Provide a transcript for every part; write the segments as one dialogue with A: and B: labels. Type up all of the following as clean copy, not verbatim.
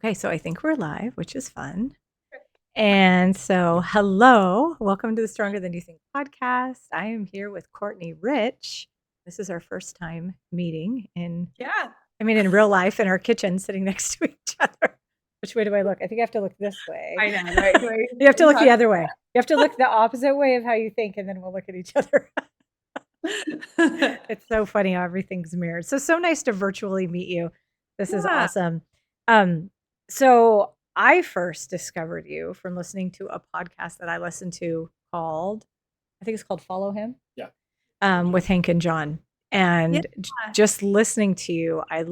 A: Okay, so I think we're live, which is fun. And so, hello, welcome to the Stronger Than You Think podcast. I am here with Courtney Rich. This is our first time meeting
B: Yeah.
A: in real life in our kitchen, sitting next to each other. Which way do I look? I think I have to look this way.
B: I know. Do I
A: You have to look the
B: talk
A: other way. You have to look the opposite way of how you think, and then we'll look at each other. It's so funny how everything's mirrored. So nice to virtually meet you. This is
B: Yeah.
A: awesome. Um, so I first discovered you from listening to a podcast that I listened to called, I think it's called Follow Him.
C: Yeah.
A: With Hank and John.
B: Yeah.
A: And just listening to you, I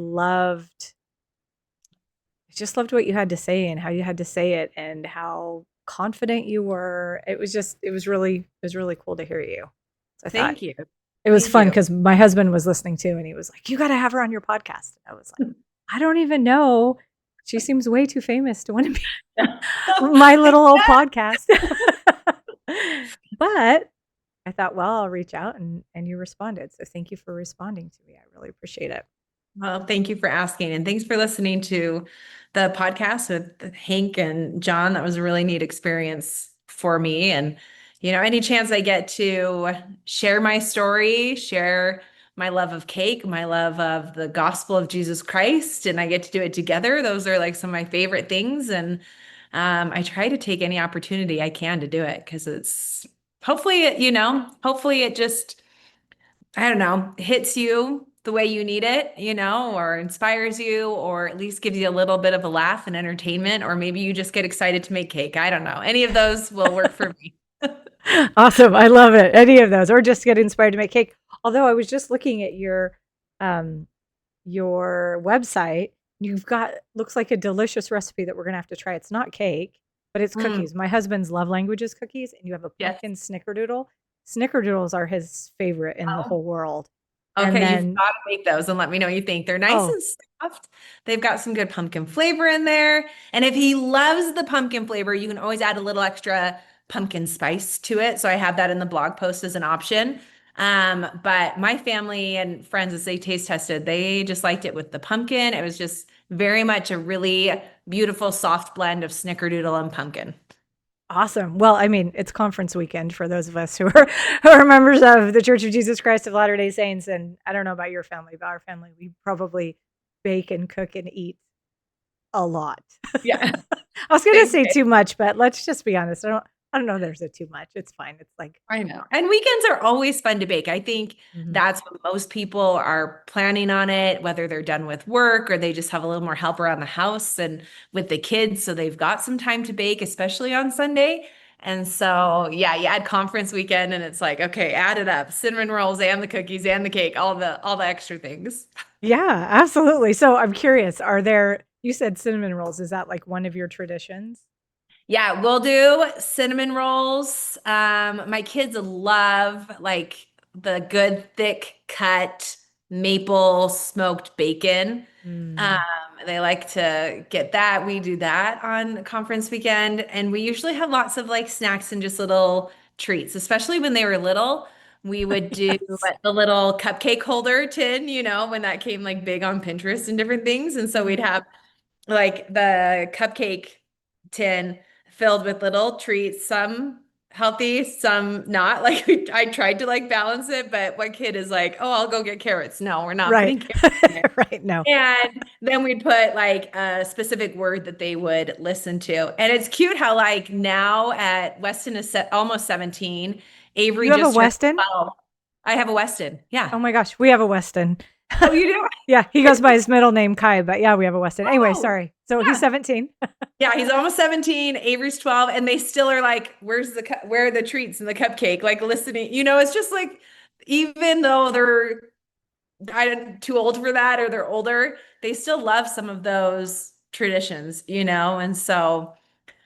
A: just loved what you had to say and how you had to say it and how confident you were. It was really cool to hear you. So I thought
B: Thank you.
A: it was
B: Thank
A: fun
B: you.
A: because my husband was listening too, and he was like, "You got to have her on your podcast." I was like, "I don't even know. She seems way too famous to want to be my little old podcast." But I thought, well, I'll reach out, and you responded. So thank you for responding to me. I really appreciate it.
B: Well, thank you for asking. And thanks for listening to the podcast with Hank and John. That was a really neat experience for me. And, any chance I get to share my story, share my love of cake, my love of the gospel of Jesus Christ, and I get to do it together. Those are like some of my favorite things. And I try to take any opportunity I can to do it because hopefully it just, I don't know, hits you the way you need it, or inspires you, or at least gives you a little bit of a laugh and entertainment, or maybe you just get excited to make cake. I don't know. Any of those will work for me.
A: Awesome. I love it. Any of those, or just get inspired to make cake. Although I was just looking at your website. You've got, looks like a delicious recipe that we're going to have to try. It's not cake, but it's cookies. My husband's love language is cookies, and you have a
B: Yes.
A: pumpkin snickerdoodle. Snickerdoodles are his favorite in the whole world. And
B: Okay,
A: then,
B: you've got to make those and let me know what you think. They're nice
A: oh,
B: and soft. They've got some good pumpkin flavor in there. And if he loves the pumpkin flavor, you can always add a little extra pumpkin spice to it. So I have that in the blog post as an option. But my family and friends, as they taste tested, they just liked it with the pumpkin. It was just very much a really beautiful, soft blend of snickerdoodle and pumpkin.
A: awesome. Well, I mean, it's conference weekend for those of us who are members of the Church of Jesus Christ of Latter-day Saints. And I don't know about your family, but our family, we probably bake and cook and eat a lot.
B: Yeah.
A: I was going to say too much, but let's just be honest. I don't know there's a too much. It's fine. It's like,
B: I know. And weekends are always fun to bake. I think that's when most people are planning on it, whether they're done with work or they just have a little more help around the house and with the kids. So they've got some time to bake, especially on Sunday. And so, yeah, you add conference weekend and it's like, okay, add it up. Cinnamon rolls and the cookies and the cake, all the extra things.
A: yeah, absolutely. So I'm curious, you said cinnamon rolls. Is that like one of your traditions?
B: Yeah, we'll do cinnamon rolls. My kids love like the good thick cut maple smoked bacon. Um, they like to get that. We do that on conference weekend, and we usually have lots of like snacks and just little treats, especially when they were little. We would do
A: Yes.
B: the little cupcake holder tin, when that came like big on Pinterest and different things. And so we'd have like the cupcake tin filled with little treats, some healthy, some not. Like I tried to like balance it, but one kid is like, "Oh, I'll go get carrots." No, we're not
A: Right.
B: putting carrots in there.
A: Right. No.
B: And then we'd put like a specific word that they would listen to. And it's cute how like now at Weston is almost 17. Avery
A: You have a
B: just turned
A: Weston?
B: 12. I have a Weston. Yeah.
A: Oh my gosh, we have a Weston.
B: Oh, you do?
A: Yeah, he goes by his middle name, Kai, but yeah, we have a Weston. Anyway,
B: Oh,
A: sorry. So
B: yeah.
A: he's 17.
B: Yeah, he's almost 17. Avery's 12, and they still are like, where are the treats and the cupcake? Like listening, it's just like, even though they're too old for that or they're older, they still love some of those traditions, and so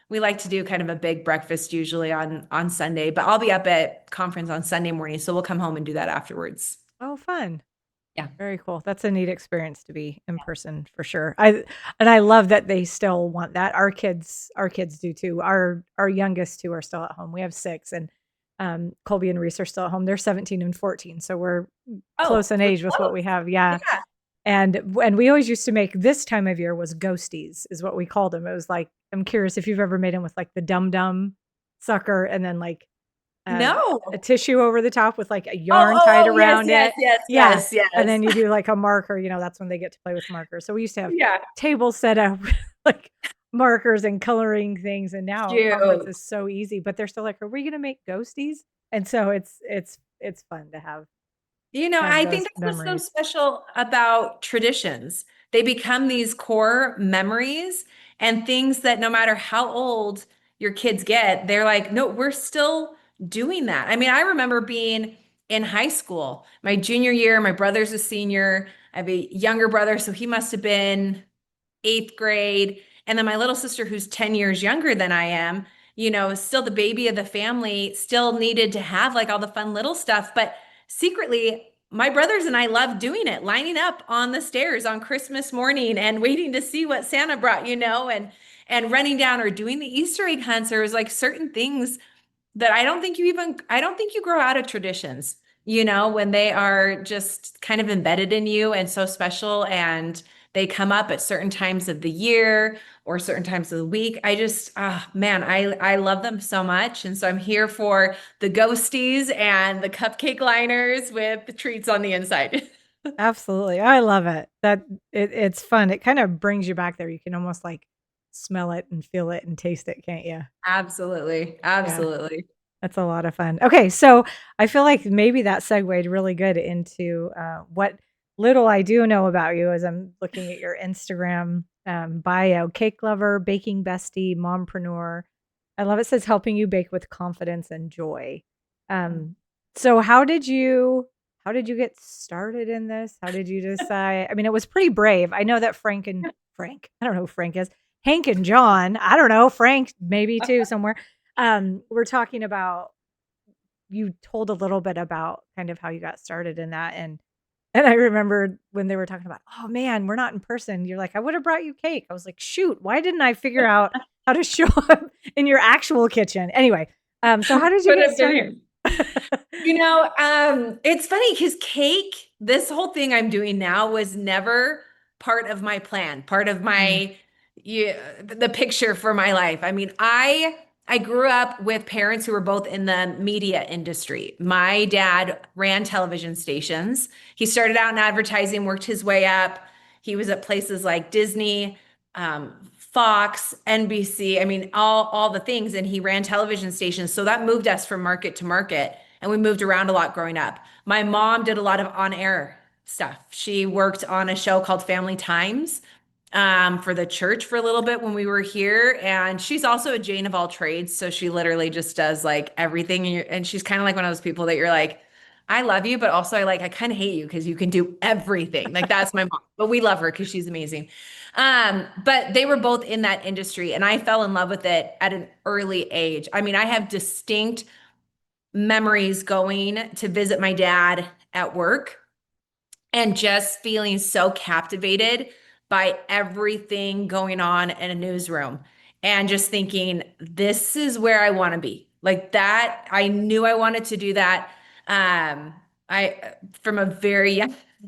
B: we like to do kind of a big breakfast usually on Sunday, but I'll be up at conference on Sunday morning, so we'll come home and do that afterwards.
A: Oh, fun.
B: Yeah.
A: Very cool. That's a neat experience to be in person for sure. I love that they still want that. Our kids do too. Our youngest two are still at home. We have 6, and Colby and Reese are still at home. They're 17 and 14, so we're
B: Oh,
A: close in age with what we have. Yeah.
B: yeah.
A: And we always used to make, this time of year was ghosties, is what we called them. It was like, I'm curious if you've ever made them with like the dum dum sucker and then like
B: No.
A: a tissue over the top with like a
B: Oh,
A: yarn
B: oh,
A: tied
B: oh, yes,
A: around
B: yes,
A: it.
B: yes,
A: Yeah.
B: yes,
A: And
B: yes.
A: then you do like a marker, that's when they get to play with markers. So we used to have
B: Yeah.
A: tables set up with like markers and coloring things. And now conference
B: Cute.
A: is so easy, but they're still like, are we going to make ghosties? And so it's fun to have
B: I think
A: those
B: that's what's so
A: memories.
B: special about traditions. They become these core memories and things that no matter how old your kids get, they're like, no, we're still doing that. I mean, I remember being in high school, my junior year, my brother's a senior. I have a younger brother, so he must have been eighth grade. And then my little sister, who's 10 years younger than I am, still the baby of the family, still needed to have like all the fun little stuff. But secretly, my brothers and I loved doing it, lining up on the stairs on Christmas morning and waiting to see what Santa brought, and running down or doing the Easter egg hunts. There was like certain things that I don't think you grow out of traditions, when they are just kind of embedded in you and so special and they come up at certain times of the year or certain times of the week. Man, I love them so much. And so I'm here for the ghosties and the cupcake liners with the treats on the inside.
A: Absolutely. I love it. It's fun. It kind of brings you back there. You can almost like smell it and feel it and taste it, can't you?
B: Absolutely.
A: Yeah.
B: Absolutely.
A: That's a lot of fun. Okay, so I feel like maybe that segued really good into what little I do know about you as I'm looking at your Instagram bio. Cake lover, baking bestie, mompreneur. I love it says helping you bake with confidence and joy. Um, so how did you get started in this? How did you decide? I mean, it was pretty brave. I know that Frank, I don't know who Frank is. Hank and John, I don't know, Frank maybe too somewhere. We're talking about, you told a little bit about kind of how you got started in that, and I remembered when they were talking about, "Oh, man, we're not in person." You're like, "I would have brought you cake." I was like, "Shoot, why didn't I figure out how to show up in your actual kitchen?" Anyway, so how did you
B: Could
A: get
B: have been
A: started?
B: here. It's funny because cake, this whole thing I'm doing now was never part of my plan, part of
A: Mm,
B: my yeah, the picture for my life. I mean, I grew up with parents who were both in the media industry. My dad ran television stations. He started out in advertising, worked his way up. He was at places like Disney, Fox, NBC. I mean, all the things, and he ran television stations. So that moved us from market to market, and we moved around a lot growing up. My mom did a lot of on-air stuff. She worked on a show called Family Times for the church for a little bit when we were here, and she's also a Jane of all trades. So she literally just does like everything, and she's kind of like one of those people that you're like, I love you, but also I kind of hate you because you can do everything. Like that's my mom, but we love her because she's amazing. But they were both in that industry, and I fell in love with it at an early age. I mean, I have distinct memories going to visit my dad at work and just feeling so captivated by everything going on in a newsroom and just thinking, this is where I want to be. Like that, I knew I wanted to do that. I from a very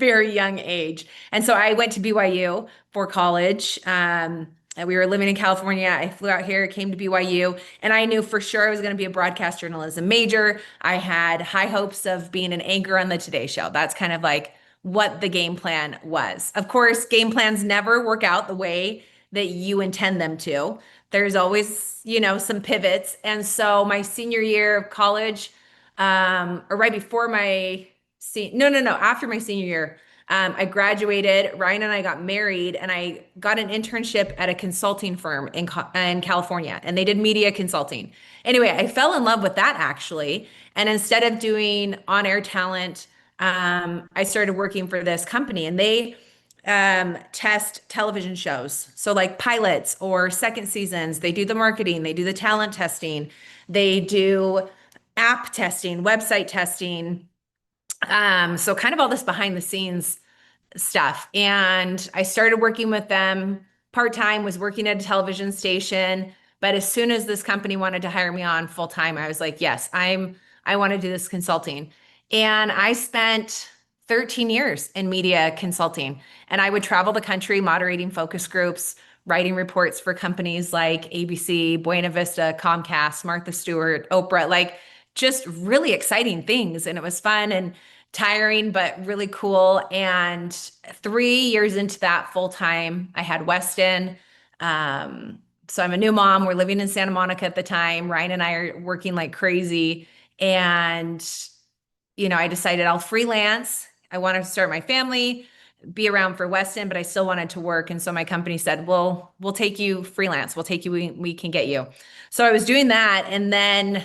B: young age. And so I went to BYU for college. And we were living in California. I flew out here, came to BYU, and I knew for sure I was going to be a broadcast journalism major. I had high hopes of being an anchor on the Today Show. That's kind of like what the game plan was. Of course, game plans never work out the way that you intend them to. There's always, some pivots. And so my senior year of college, or right before my no, after my senior year, I graduated. Ryan and I got married, and I got an internship at a consulting firm in California, and they did media consulting. Anyway, I fell in love with that actually. And instead of doing on-air talent, I started working for this company, and they test television shows. So like pilots or second seasons, they do the marketing, they do the talent testing, they do app testing, website testing. So kind of all this behind the scenes stuff. And I started working with them part-time, was working at a television station. But as soon as this company wanted to hire me on full-time, I was like, yes, I want to do this consulting. And I spent 13 years in media consulting. And I would travel the country moderating focus groups, writing reports for companies like ABC, Buena Vista, Comcast, Martha Stewart, Oprah, like just really exciting things. And it was fun and tiring, but really cool. And 3 years into that full time, I had Weston. So I'm a new mom. We're living in Santa Monica at the time. Ryan and I are working like crazy. And, I decided I'll freelance. I wanted to start my family, be around for Weston, but I still wanted to work. And so my company said, well, we'll take you freelance. We'll take you, we can get you. So I was doing that. And then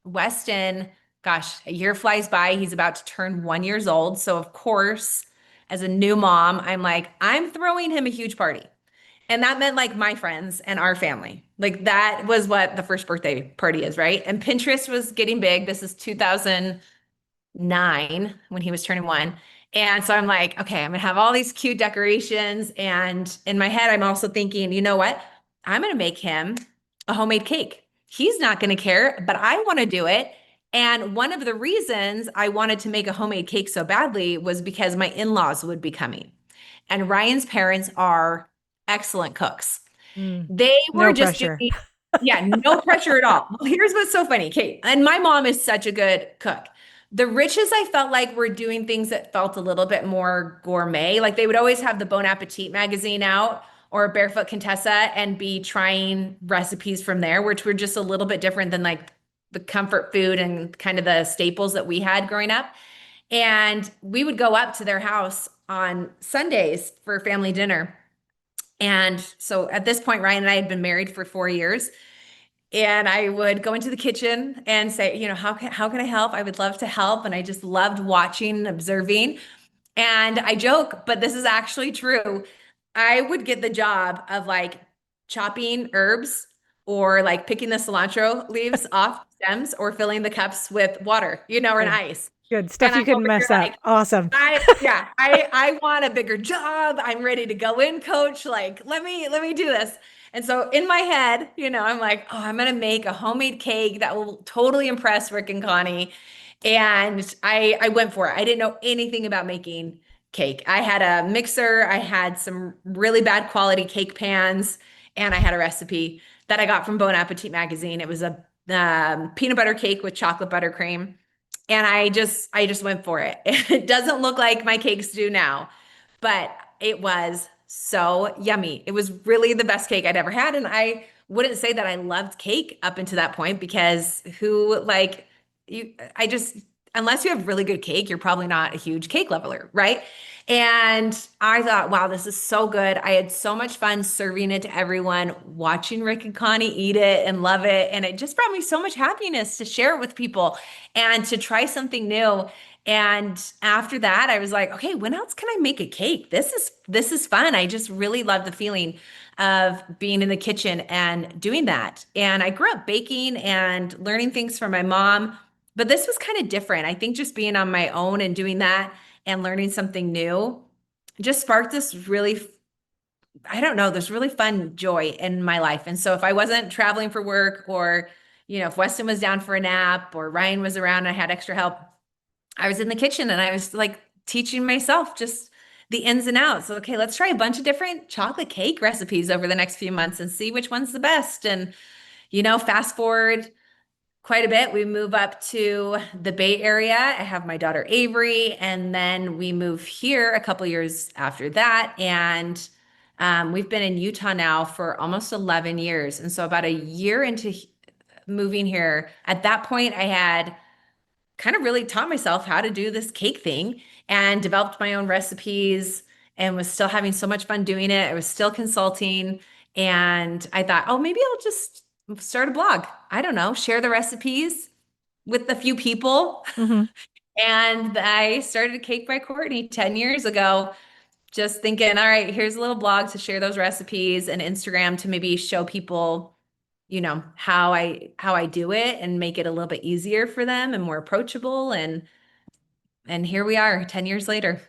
B: Weston, gosh, a year flies by. He's about to turn 1 year old. So of course, as a new mom, I'm like, I'm throwing him a huge party. And that meant like my friends and our family. Like that was what the first birthday party is, right? And Pinterest was getting big. This is 2009 when he was turning 1. And so I'm like, okay, I'm gonna have all these cute decorations. And in my head, I'm also thinking, you know what? I'm gonna make him a homemade cake. He's not gonna care, but I wanna do it. And one of the reasons I wanted to make a homemade cake so badly was because my in-laws would be coming. And Ryan's parents are excellent cooks.
A: Mm,
B: They were
A: no
B: just
A: pressure.
B: doing, yeah, no pressure at all. Well, here's what's so funny, Kate. And my mom is such a good cook. The Riches, I felt like were doing things that felt a little bit more gourmet. Like they would always have the Bon Appetit magazine out or Barefoot Contessa and be trying recipes from there, which were just a little bit different than like the comfort food and kind of the staples that we had growing up. And we would go up to their house on Sundays for family dinner. And so at this point, Ryan and I had been married for 4 years. And I would go into the kitchen and say, how can I help? I would love to help. And I just loved watching and observing. And I joke, but this is actually true. I would get the job of like chopping herbs or like picking the cilantro leaves off stems or filling the cups with water, or an
A: Good.
B: ice.
A: Good
B: And
A: stuff you
B: I'm
A: couldn't
B: over here
A: mess
B: like,
A: up. Awesome.
B: I want a bigger job. I'm ready to go in, coach. Like, let me do this. And so in my head, I'm like, oh, I'm gonna make a homemade cake that will totally impress Rick and Connie. And I went for it. I didn't know anything about making cake. I had a mixer, I had some really bad quality cake pans, and I had a recipe that I got from Bon Appetit magazine. It was a peanut butter cake with chocolate buttercream. And I just went for it. It doesn't look like my cakes do now, but it was so yummy. It was really the best cake I'd ever had. And I wouldn't say that I loved cake up until that point because who like you I just unless you have really good cake, you're probably not a huge cake leveler, right? And I thought, wow, this is so good. I had so much fun serving it to everyone, watching Rick and Connie eat it and love it. And it just brought me so much happiness to share it with people and to try something new. And after that, I was like, okay, when else can I make a cake? This is fun. I just really love the feeling of being in the kitchen and doing that. And I grew up baking and learning things from my mom, but this was kind of different. I think just being on my own and doing that and learning something new just sparked this really, I don't know, this really fun joy in my life. And so if I wasn't traveling for work or, if Weston was down for a nap or Ryan was around and I had extra help, I was in the kitchen and I was like teaching myself just the ins and outs. Okay, let's try a bunch of different chocolate cake recipes over the next few months and see which one's the best. And, fast forward quite a bit. We move up to the Bay Area. I have my daughter Avery, and then we move here a couple years after that. And we've been in Utah now for almost 11 years. And so about a year into moving here, at that point, I had kind of really taught myself how to do this cake thing and developed my own recipes and was still having so much fun doing it. I was still consulting. And I thought, oh, maybe I'll just start a blog. I don't know, share the recipes with a few people.
A: Mhm.
B: And I started Cake by Courtney 10 years ago, just thinking, all right, here's a little blog to share those recipes and Instagram to maybe show people, how I do it and make it a little bit easier for them and more approachable. And here we are 10 years later.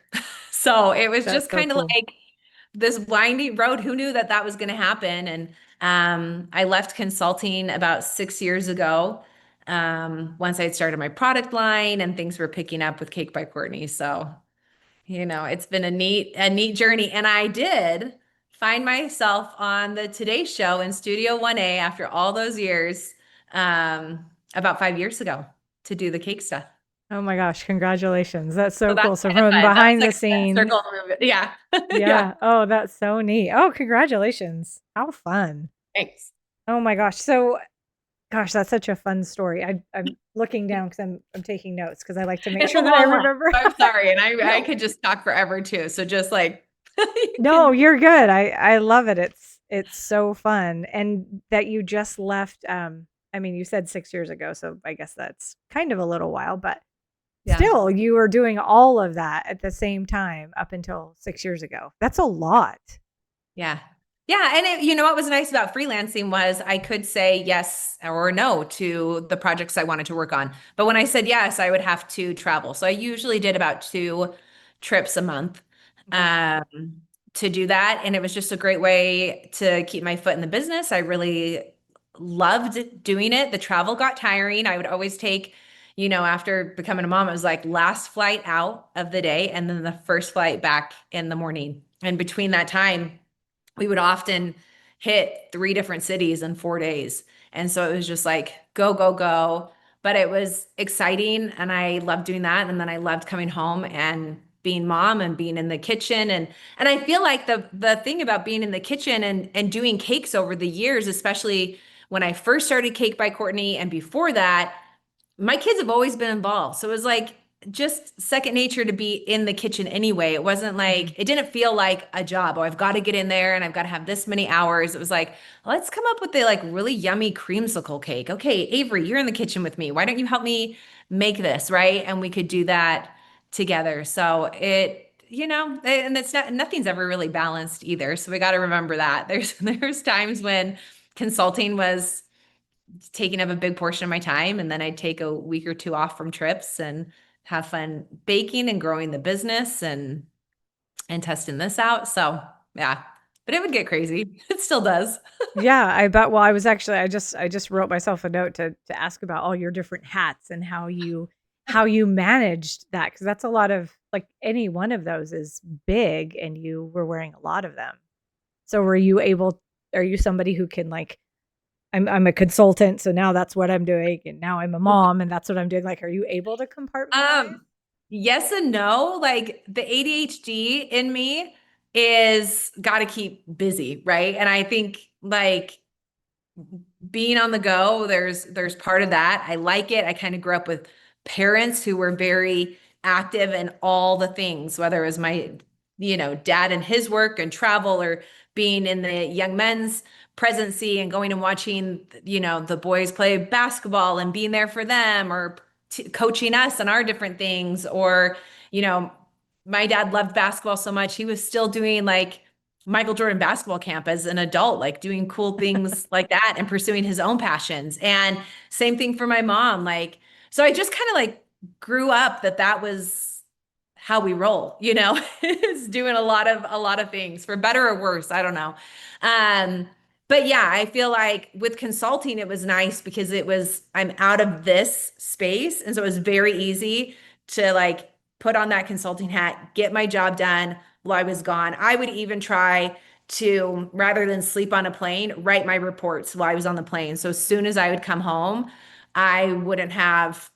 B: So it was
A: That's
B: just
A: so
B: kind of
A: cool.
B: like this winding road. Who knew that that was going to happen? And I left consulting about 6 years ago. Once I had started my product line and things were picking up with Cake by Courtney. So It's been a neat journey. And I did find myself on the Today Show in Studio 1A after all those years, about 5 years ago to do the cake stuff.
A: Oh my gosh, congratulations. That's
B: So
A: so
B: that's
A: cool. So
B: kind of
A: from
B: fun. That was
A: behind the
B: like a
A: scenes.
B: circle movement. Yeah. Yeah.
A: Yeah. Oh, that's so neat. Oh, congratulations. How fun.
B: Thanks.
A: Oh my gosh. So gosh, that's such a fun story. I'm looking down because I'm taking notes because I like to make
B: It's a
A: sure that I
B: long one.
A: remember.
B: I'm sorry. And I could just talk forever too. So just like you
A: No,
B: can.
A: you're good. I love it. It's so fun. And that you just left, I mean, you said 6 years ago, so I guess that's kind of a little while, but
B: Yeah.
A: still you were doing all of that at the same time up until 6 years ago. That's a lot.
B: Yeah. Yeah. And what was nice about freelancing was I could say yes or no to the projects I wanted to work on. But when I said yes, I would have to travel. So I usually did about 2 trips a month
A: Okay.
B: um, to do that. And it was just a great way to keep my foot in the business. I really loved doing it. The travel got tiring. I would always take, after becoming a mom, it was like last flight out of the day and then the first flight back in the morning. And between that time, we would often hit 3 different cities in 4 days. And so it was just like go, go, go. But it was exciting and I loved doing that. And then I loved coming home and being mom and being in the kitchen. And I feel like the thing about being in the kitchen and doing cakes over the years, especially when I first started Cake by Courtney and before that, my kids have always been involved. So it was like just second nature to be in the kitchen anyway. It wasn't
A: Mhm.
B: like, it didn't feel like a job. Oh, I've got to get in there and I've got to have this many hours. It was like, let's come up with the like really yummy creamsicle cake. Okay, Avery, you're in the kitchen with me. Why don't you help me make this? Right. And we could do that together. So and it's not, nothing's ever really balanced either. So we got to remember that there's times when consulting was taking up a big portion of my time. And then I'd take a week or two off from trips and have fun baking and growing the business and testing this out. So yeah, but it would get crazy. It still does.
A: Yeah, I bet. Well, I just wrote myself a note to ask about all your different hats and how you managed that because that's a lot of like any one of those is big and you were wearing a lot of them. So were you able are you somebody who can like I'm a consultant, so now that's what I'm doing and now I'm a mom and that's what I'm doing. Like are you able to compartmentalize?
B: Um, yes and no. Like the ADHD in me is got to keep busy, right? And I think like being on the go, there's part of that. I like it. I kind of grew up with parents who were very active in all the things, whether it was my, dad and his work and travel or being in the young men's presidency and going and watching, the boys play basketball and being there for them or coaching us on our different things or, you know, my dad loved basketball so much. He was still doing like Michael Jordan basketball camp as an adult, like doing cool things like that and pursuing his own passions. And same thing for my mom. Like, so I just kind of like grew up that was how we roll, is doing a lot of things for better or worse. I don't know. Um, but yeah, I feel like with consulting, it was nice because I'm out of this space. And so it was very easy to like put on that consulting hat, get my job done while I was gone. I would even try to, rather than sleep on a plane, write my reports while I was on the plane. So as soon as I would come home, I wouldn't have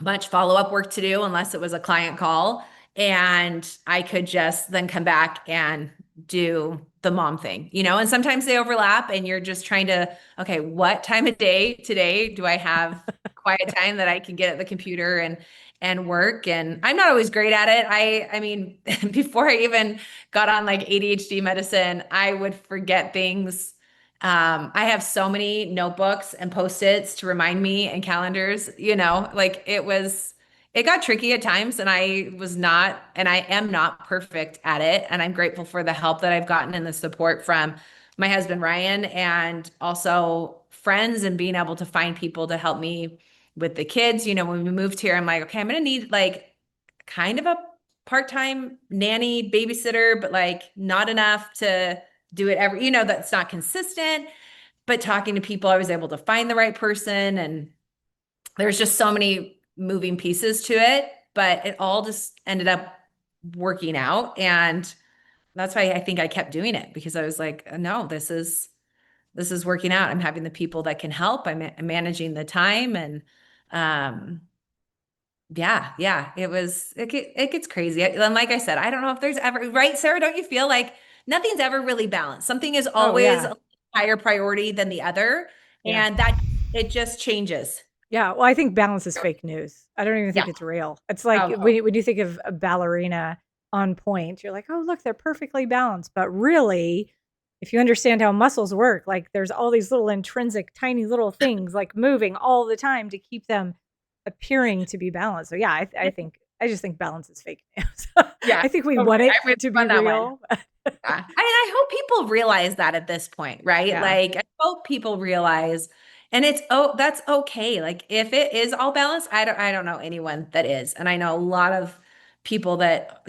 B: much follow-up work to do unless it was a client call. And I could just then come back and do the mom thing, and sometimes they overlap and you're just trying to, okay, what time of day today do I have quiet time that I can get at the computer and work? And I'm not always great at it. I mean, before I even got on like ADHD medicine, I would forget things. I have so many notebooks and post-its to remind me and calendars, like it got tricky at times and I am not perfect at it. And I'm grateful for the help that I've gotten and the support from my husband, Ryan, and also friends and being able to find people to help me with the kids. When we moved here, I'm like, okay, I'm going to need like kind of a part-time nanny babysitter, but like not enough to do it every, that's not consistent. But talking to people, I was able to find the right person. And there's just so many moving pieces to it, but it all just ended up working out. And that's why I think I kept doing it, because I was like, no, this is working out. I'm having the people that can help. I'm managing the time. And yeah, it gets crazy. And like I said, I don't know if there's ever, right, Sarah, don't you feel like nothing's ever really balanced? Something is
A: Oh
B: always
A: yeah.
B: a higher priority than the other.
A: Yeah.
B: And that it just changes.
A: Yeah, well, I think balance is fake news. I don't even
B: Yeah.
A: think it's real. It's like
B: Oh,
A: when you think of a ballerina on point, you're like, "Oh, look, they're perfectly balanced." But really, if you understand how muscles work, like there's all these little intrinsic tiny little things like moving all the time to keep them appearing to be balanced. So yeah, I just think balance is fake news.
B: yeah.
A: I think we
B: Okay,
A: want it
B: I'm with
A: to
B: you
A: be
B: on that one.
A: real.
B: Yeah. I hope people realize that at this point, right?
A: Yeah.
B: Like, I hope people realize, and it's, oh, that's okay. Like, if it is all balanced, I don't know anyone that is. And I know a lot of people that,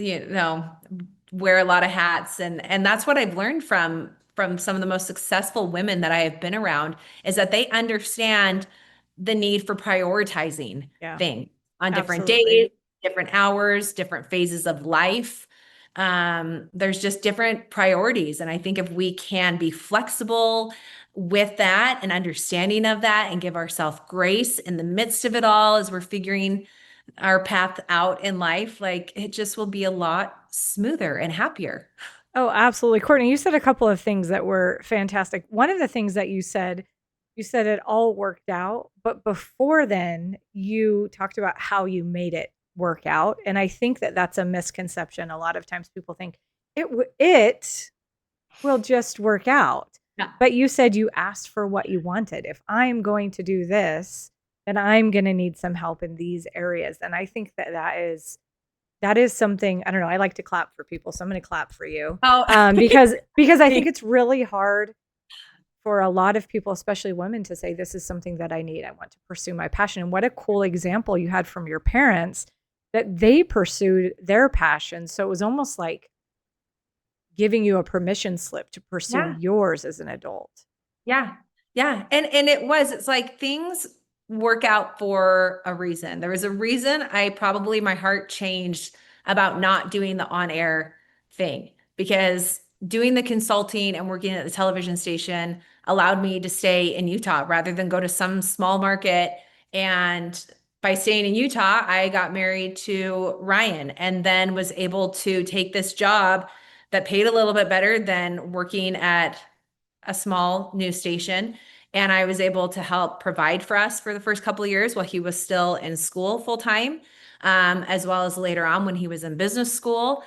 B: wear a lot of hats. And that's what I've learned from some of the most successful women that I have been around, is that they understand the need for prioritizing
A: Yeah.
B: things on different
A: Absolutely.
B: days, different hours, different phases of life. There's just different priorities. And I think if we can be flexible with that and understanding of that, and give ourselves grace in the midst of it all as we're figuring our path out in life, like it just will be a lot smoother and happier.
A: Oh, absolutely. Courtney, you said a couple of things that were fantastic. One of the things that you said it all worked out, but before then, you talked about how you made it work out. And I think that that's a misconception. A lot of times people think it will just work out.
B: Yeah.
A: But you said you asked for what you wanted. If I'm going to do this, then I'm going to need some help in these areas. And I think that that is something, I don't know, I like to clap for people, so I'm gonna clap for you.
B: Oh,
A: Because I think it's really hard for a lot of people, especially women, to say, "This is something that I need. I want to pursue my passion." And what a cool example you had from your parents that they pursued their passion. So it was almost like giving you a permission slip to pursue
B: yeah.
A: yours as an adult.
B: Yeah. Yeah. And it's like things work out for a reason. There was a reason my heart changed about not doing the on-air thing, because doing the consulting and working at the television station allowed me to stay in Utah rather than go to some small market. And by staying in Utah, I got married to Ryan, and then was able to take this job that paid a little bit better than working at a small news station. And I was able to help provide for us for the first couple of years while he was still in school full time, as well as later on when he was in business school.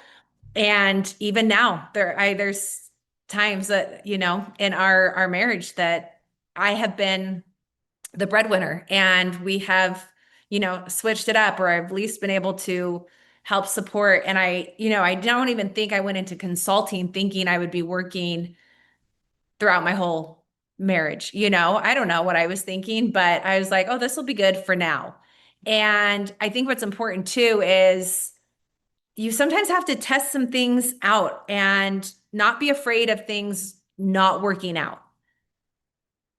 B: And even now, there's times that, in our marriage, that I have been the breadwinner, and we have, switched it up, or I've at least been able to help support. And I don't even think I went into consulting thinking I would be working throughout my whole marriage. I don't know what I was thinking, but I was like, oh, this will be good for now. And I think what's important too is you sometimes have to test some things out and not be afraid of things not working out.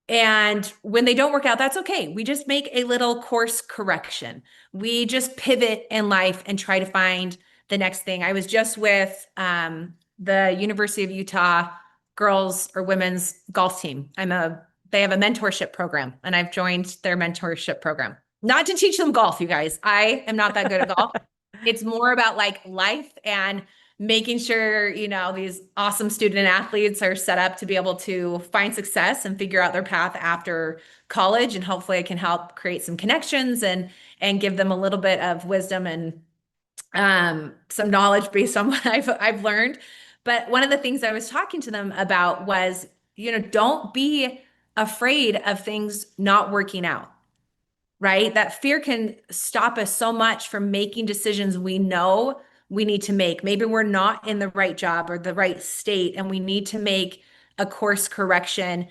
B: And when they don't work out, that's okay. We just make a little course correction. We just pivot in life and try to find the next thing. I was just with the University of Utah girls or women's golf team. They have a mentorship program, and I've joined their mentorship program. Not to teach them golf, you guys. I am not that good at golf. It's more about like life and making sure, these awesome student athletes are set up to be able to find success and figure out their path after college. And hopefully I can help create some connections and give them a little bit of wisdom and some knowledge based on what I've learned. But one of the things I was talking to them about was, don't be afraid of things not working out, right? That fear can stop us so much from making decisions we know we need to make. Maybe we're not in the right job or the right state, and we need to make a course correction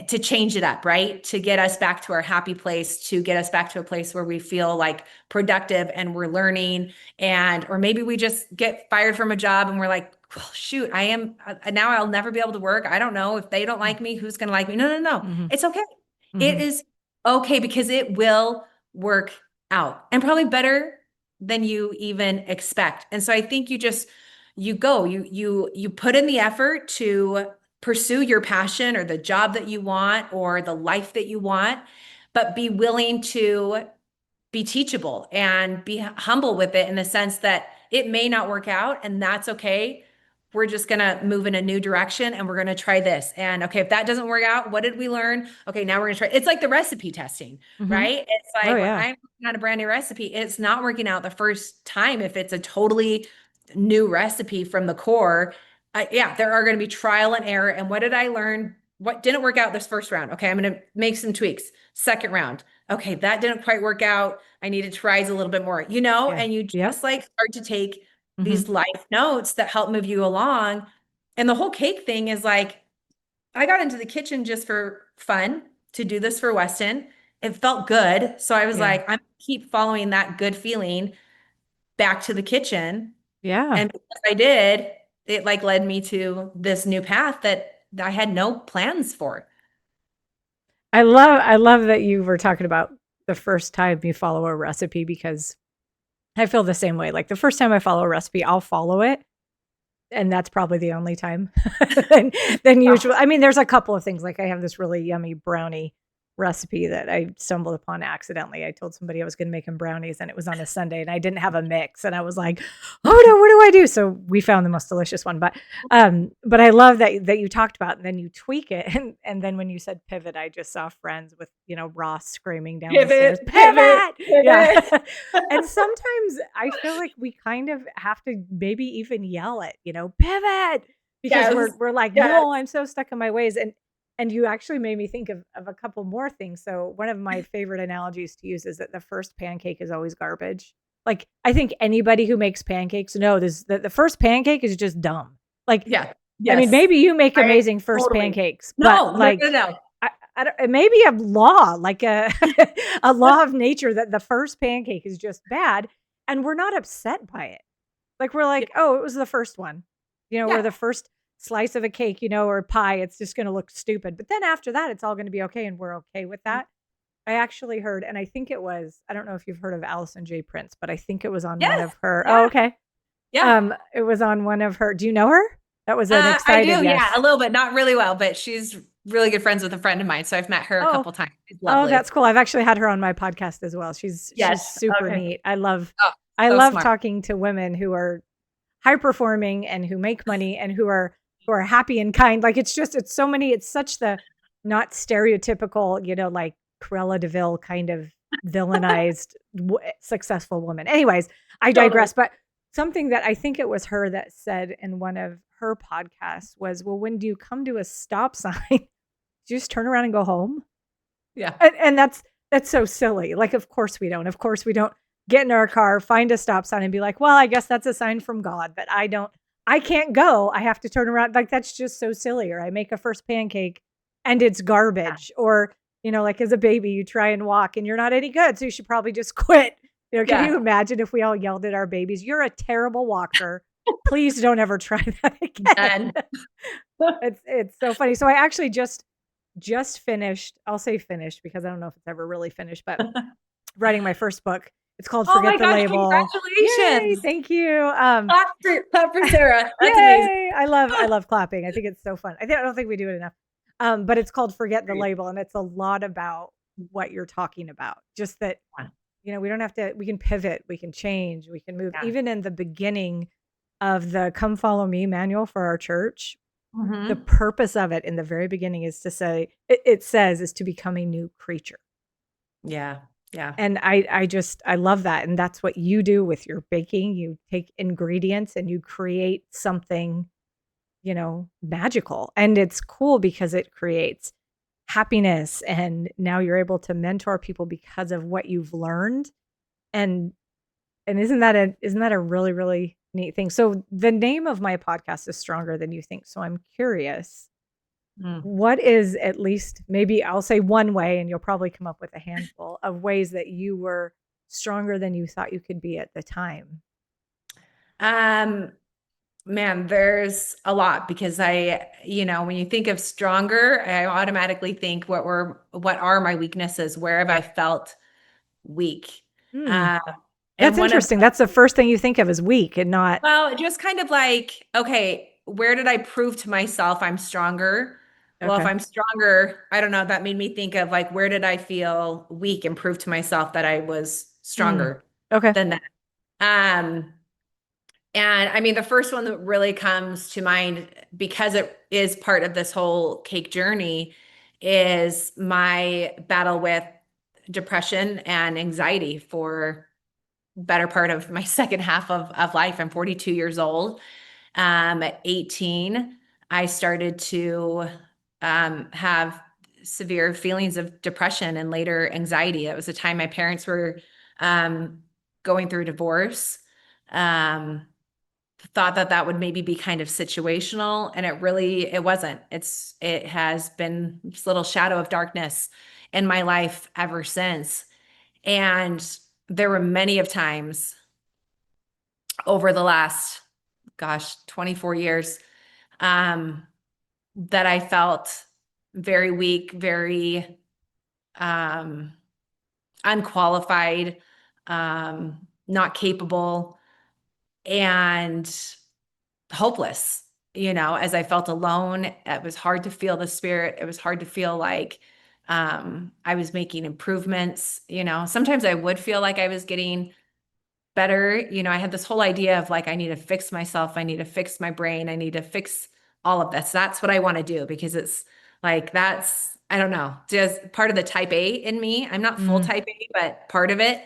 B: to change it up, right? To get us back to our happy place, to get us back to a place where we feel like productive and we're learning. Or maybe we just get fired from a job and we're like, well, shoot, I am now I'll never be able to work. I don't know if they don't like me, who's going to like me? No, no, no.
A: Mhm.
B: It's okay. It
A: Mhm.
B: is okay, because it will work out, and probably better than you even expect. And so I think you put in the effort to pursue your passion or the job that you want or the life that you want, but be willing to be teachable and be humble with it in the sense that it may not work out and that's okay. We're just going to move in a new direction and we're going to try this. And okay, if that doesn't work out, what did we learn? Okay, now we're going to try. It's like the recipe testing,
A: Mhm.
B: right? It's
A: Oh,
B: like when
A: yeah.
B: I'm working on a brand new recipe, it's not working out the first time if it's a totally new recipe from the core. Yeah, there are going to be trial and error. And what did I learn? What didn't work out this first round? Okay, I'm going to make some tweaks. Second round. Okay, that didn't quite work out. I needed to rise a little bit more,
A: Yeah.
B: and you
A: Yep.
B: just like start to take these
A: Mhm.
B: life notes that help move you along. And the whole cake thing is like, I got into the kitchen just for fun to do this for Weston. It felt good. So I was
A: Yeah.
B: like, I'm gonna keep following that good feeling back to the kitchen.
A: Yeah.
B: And because I did, it like led me to this new path that I had no plans for.
A: I love that you were talking about the first time you follow a recipe because I feel the same way. Like the first time I follow a recipe, I'll follow it, and that's probably the only time. Then usually, I mean, there's a couple of things. Like I have this really yummy brownie recipe that I stumbled upon accidentally. I told somebody I was going to make them brownies, and it was on a Sunday, and I didn't have a mix, and I was like, "Oh no, what do I do?" So we found the most delicious one. But I love that you talked about, and then you tweak it, and then when you said pivot, I just saw Friends with Ross screaming down the stairs,
B: Pivot, pivot,
A: "Pivot!" Yeah.
B: pivot.
A: And sometimes I feel like we kind of have to maybe even yell it, pivot, because we're
B: Yes,
A: we're like,
B: yes.
A: no, I'm so stuck in my ways. And you actually made me think of a couple more things. So one of my favorite analogies to use is that the first pancake is always garbage. Like I think anybody who makes pancakes knows that the first pancake is just dumb. Like,
B: Yeah.
A: I mean,
B: Yes.
A: maybe you make
B: I
A: amazing first
B: totally.
A: pancakes, but
B: No, no, no,
A: like
B: no.
A: I don't, it may be a law, like a a law of nature that the first pancake is just bad, and we're not upset by it. Like we're
B: Yeah.
A: like, oh, it was the first one, or
B: Yeah.
A: the first slice of a cake, or pie. It's just going to look stupid, but then after that, it's all going to be okay, and we're okay with that. I actually heard, and I think it was, I don't know if you've heard of Allison J. Prince, but I think it was on one
B: Yes.
A: of her. Oh,
B: Yeah.
A: okay.
B: Yeah.
A: It was on one of her. Do you know her? That was an
B: I
A: excited
B: do. Yeah.
A: yes.
B: A little bit. Not really well, but she's really good friends with a friend of mine. So I've met her a
A: Oh,
B: couple times. She's
A: oh,
B: lovely.
A: that's cool. I've actually had her on my podcast as well. She's
B: Yes.
A: super
B: Okay.
A: neat. I love
B: Oh,
A: I
B: so
A: love
B: smart.
A: talking to women who are high performing and who make money and who are happy and kind. Like it's so many. It's such the not stereotypical, like Cruella DeVille kind of villainized successful woman. Anyways, I
B: Totally.
A: digress. But something that I think it was her that said in one of her podcasts was, "Well, when do you come to a stop sign, do you just turn around and go home?"
B: Yeah.
A: And that's so silly. Like, of course we don't. Of course we don't get in our car, find a stop sign and be like, well, I guess that's a sign from God, but I can't go. I have to turn around. Like, that's just so silly. Or I make a first pancake and it's garbage. Or, like as a baby, you try and walk and you're not any good. So you should probably just quit. Can
B: Yeah.
A: you imagine if we all yelled at our babies, you're a terrible walker. Please don't ever try that again.
B: And
A: It's so funny. So I actually just finished, I'll say finished because I don't know if it's ever really finished, but writing my first book. It's called
B: oh my
A: Forget the
B: gosh,
A: Label. Yay,
B: congratulations.
A: thank you.
B: Clap for Sarah. That's amazing.
A: Yay. I love clapping. I think it's so fun. I don't think we do it enough. But it's called Forget the Label, and it's a lot about what you're talking about. Just that, we don't have to, we can pivot, we can change, we can move.
B: Yeah.
A: Even in the beginning of the Come Follow Me manual for our church, the
B: Mhm.
A: purpose of it in the very beginning is to say, it says, is to become a new creature.
B: Yeah. Yeah.
A: And I love that. And that's what you do with your baking. You take ingredients and you create something, magical. And it's cool because it creates happiness. And now you're able to mentor people because of what you've learned. And isn't that a really, really neat thing? So the name of my podcast is Stronger Than You Think. So I'm curious,
B: Mm.
A: what is, at least maybe I'll say one way, and you'll probably come up with a handful of ways that you were stronger than you thought you could be at the time?
B: Um, Man, there's a lot because when you think of stronger, I automatically think what are my weaknesses? Where have I felt weak?
A: Hmm.
B: Uh,
A: That's
B: And one of
A: interesting. That's the first thing you think of is weak and not
B: Well, just kind of like, okay, where did I prove to myself I'm stronger? Well, if
A: okay.
B: I'm stronger, I don't know, that made me think of like, where did I feel weak and prove to myself that I was
A: Mm,
B: stronger
A: okay.
B: than that? Um, and I mean, the first one that really comes to mind because it is part of this whole cake journey is my battle with depression and anxiety for better part of my second half of life. I'm 42 years old. At 18, I started to have severe feelings of depression and later anxiety. It was a time my parents were um, going through divorce. Um, Thought that that would maybe be kind of situational, and it wasn't. It has been this little shadow of darkness in my life ever since. And there were many of times over the last, gosh, 24 years, um, that I felt very weak, very um, unqualified, not capable, and hopeless. As I felt alone, it was hard to feel the spirit. It was hard to feel like I was making improvements. Sometimes I would feel like I was getting better. I had this whole idea of like, I need to fix myself. I need to fix my brain. I need to fix all of this. That's what I want to do because it's like, I don't know, just part of the type A in me. I'm not full
A: Mm,
B: type A, but part of it,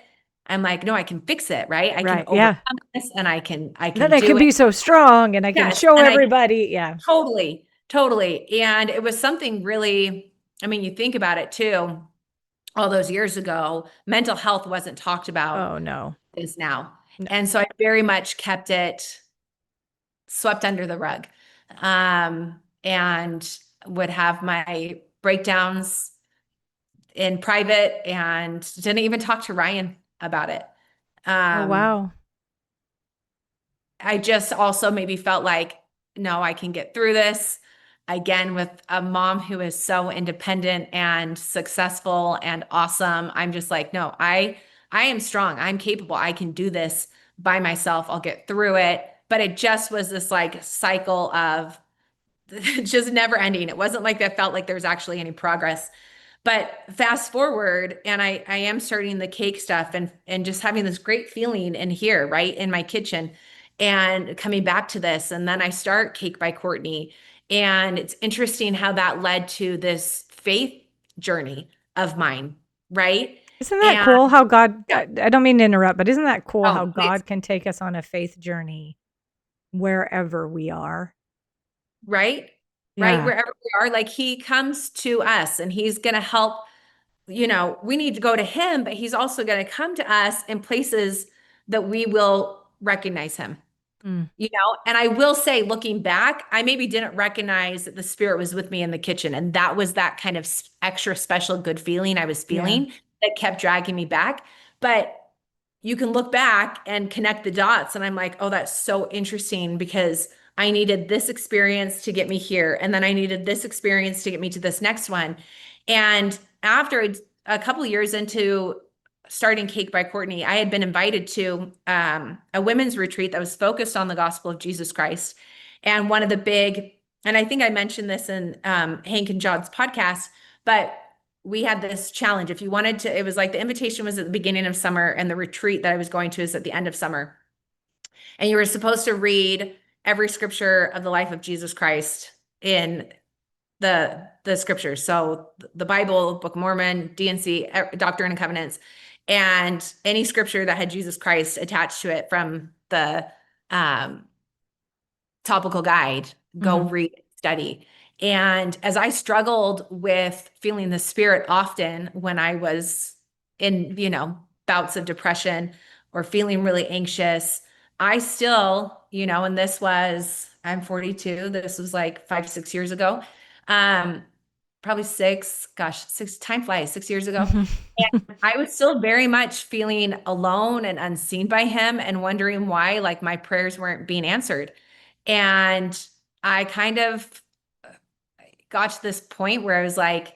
B: I'm like, no, I can fix it, right? I can
A: right. Yeah.
B: overcome this and I can
A: Then I can
B: do it.
A: be so strong and I can
B: Yes.
A: show
B: And I
A: everybody. Yeah.
B: totally, totally. And it was something really, I mean, you think about it too, all those years ago, mental health wasn't talked about
A: Oh no.
B: is now.
A: No.
B: And so I very much kept it swept under the rug. And would have my breakdowns in private and didn't even talk to Ryan about it.
A: Oh
B: Um,
A: wow.
B: I just also maybe felt like, no, I can get through this. Again, with a mom who is so independent and successful and awesome, I'm just like, no, I am strong. I'm capable. I can do this by myself. I'll get through it. But it just was this like cycle of just never ending. It wasn't like that felt like there was actually any progress. But fast forward, and I am starting the cake stuff and just having this great feeling in here, right in my kitchen, and coming back to this. And then I start Cake by Courtney. And it's interesting how that led to this faith journey of mine, right?
A: Isn't that
B: And
A: cool how God,
B: yeah,
A: I don't mean to interrupt, but isn't that cool how
B: oh, please,
A: God can take us on a faith journey wherever we are?
B: right? Right,
A: Yeah.
B: wherever we are, like he comes to us and he's going to help. We need to go to him, but he's also going to come to us in places that we will recognize him.
A: Mm,
B: And I will say, looking back, I maybe didn't recognize that the spirit was with me in the kitchen. And that was that kind of extra special good feeling I was
A: yeah.
B: feeling that kept dragging me back. But you can look back and connect the dots. And I'm like, oh, that's so interesting because I needed this experience to get me here. And then I needed this experience to get me to this next one. And after a couple of years into starting Cake by Courtney, I had been invited to a women's retreat that was focused on the gospel of Jesus Christ. And one of the big, and I think I mentioned this in Hank and John's podcast, but we had this challenge. If you wanted to, it was like the invitation was at the beginning of summer, and the retreat that I was going to is at the end of summer. And you were supposed to read every scripture of the life of Jesus Christ in the scriptures. So the Bible, Book of Mormon, DNC, Doctrine and Covenants, and any scripture that had Jesus Christ attached to it from the um, topical guide, go
A: Mhm.
B: read, study. And as I struggled with feeling the spirit often when I was in, bouts of depression or feeling really anxious, I still, and I'm 42, this was like 5, 6 years ago. Um, Probably six, gosh, six, time flies, 6 years ago. And I was still very much feeling alone and unseen by him and wondering why, like, my prayers weren't being answered. And I kind of got to this point where I was like,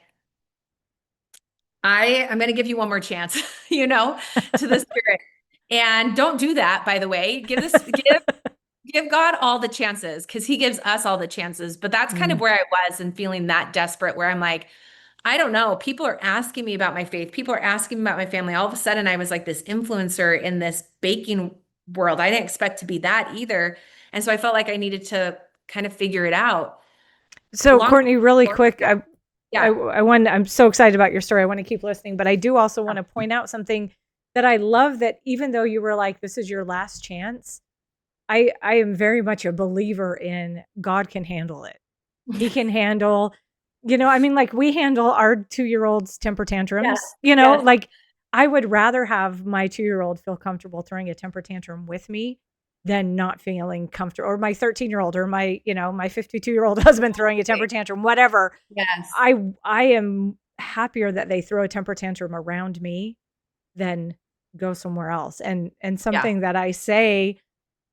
B: I'm going to give you one more chance, to the spirit. And don't do that, by the way. Give God all the chances because he gives us all the chances. But that's kind of
A: Mm.
B: where I was and feeling that desperate, where I'm like, I don't know. People are asking me about my faith. People are asking me about my family. All of a sudden, I was like this influencer in this baking world. I didn't expect to be that either. And so I felt like I needed to kind of figure it out.
A: So
B: Long
A: Courtney, really
B: story
A: quick,
B: short, yeah.
A: I'm so excited about your story. I want to keep listening, but I do also want to point out something that I love, that even though you were like, this is your last chance, I am very much a believer in God can handle it. He can handle, I mean, like we handle our 2-year-old's temper
B: Yes.
A: tantrums,
B: Yes.
A: like I would rather have my 2-year-old feel comfortable throwing a temper tantrum with me than not feeling comfortable, or my 13-year-old, or my 52-year-old husband throwing a temper tantrum, whatever.
B: Yes.
A: I am happier that they throw a temper tantrum around me than go somewhere else. And
B: Yeah.
A: something that I say,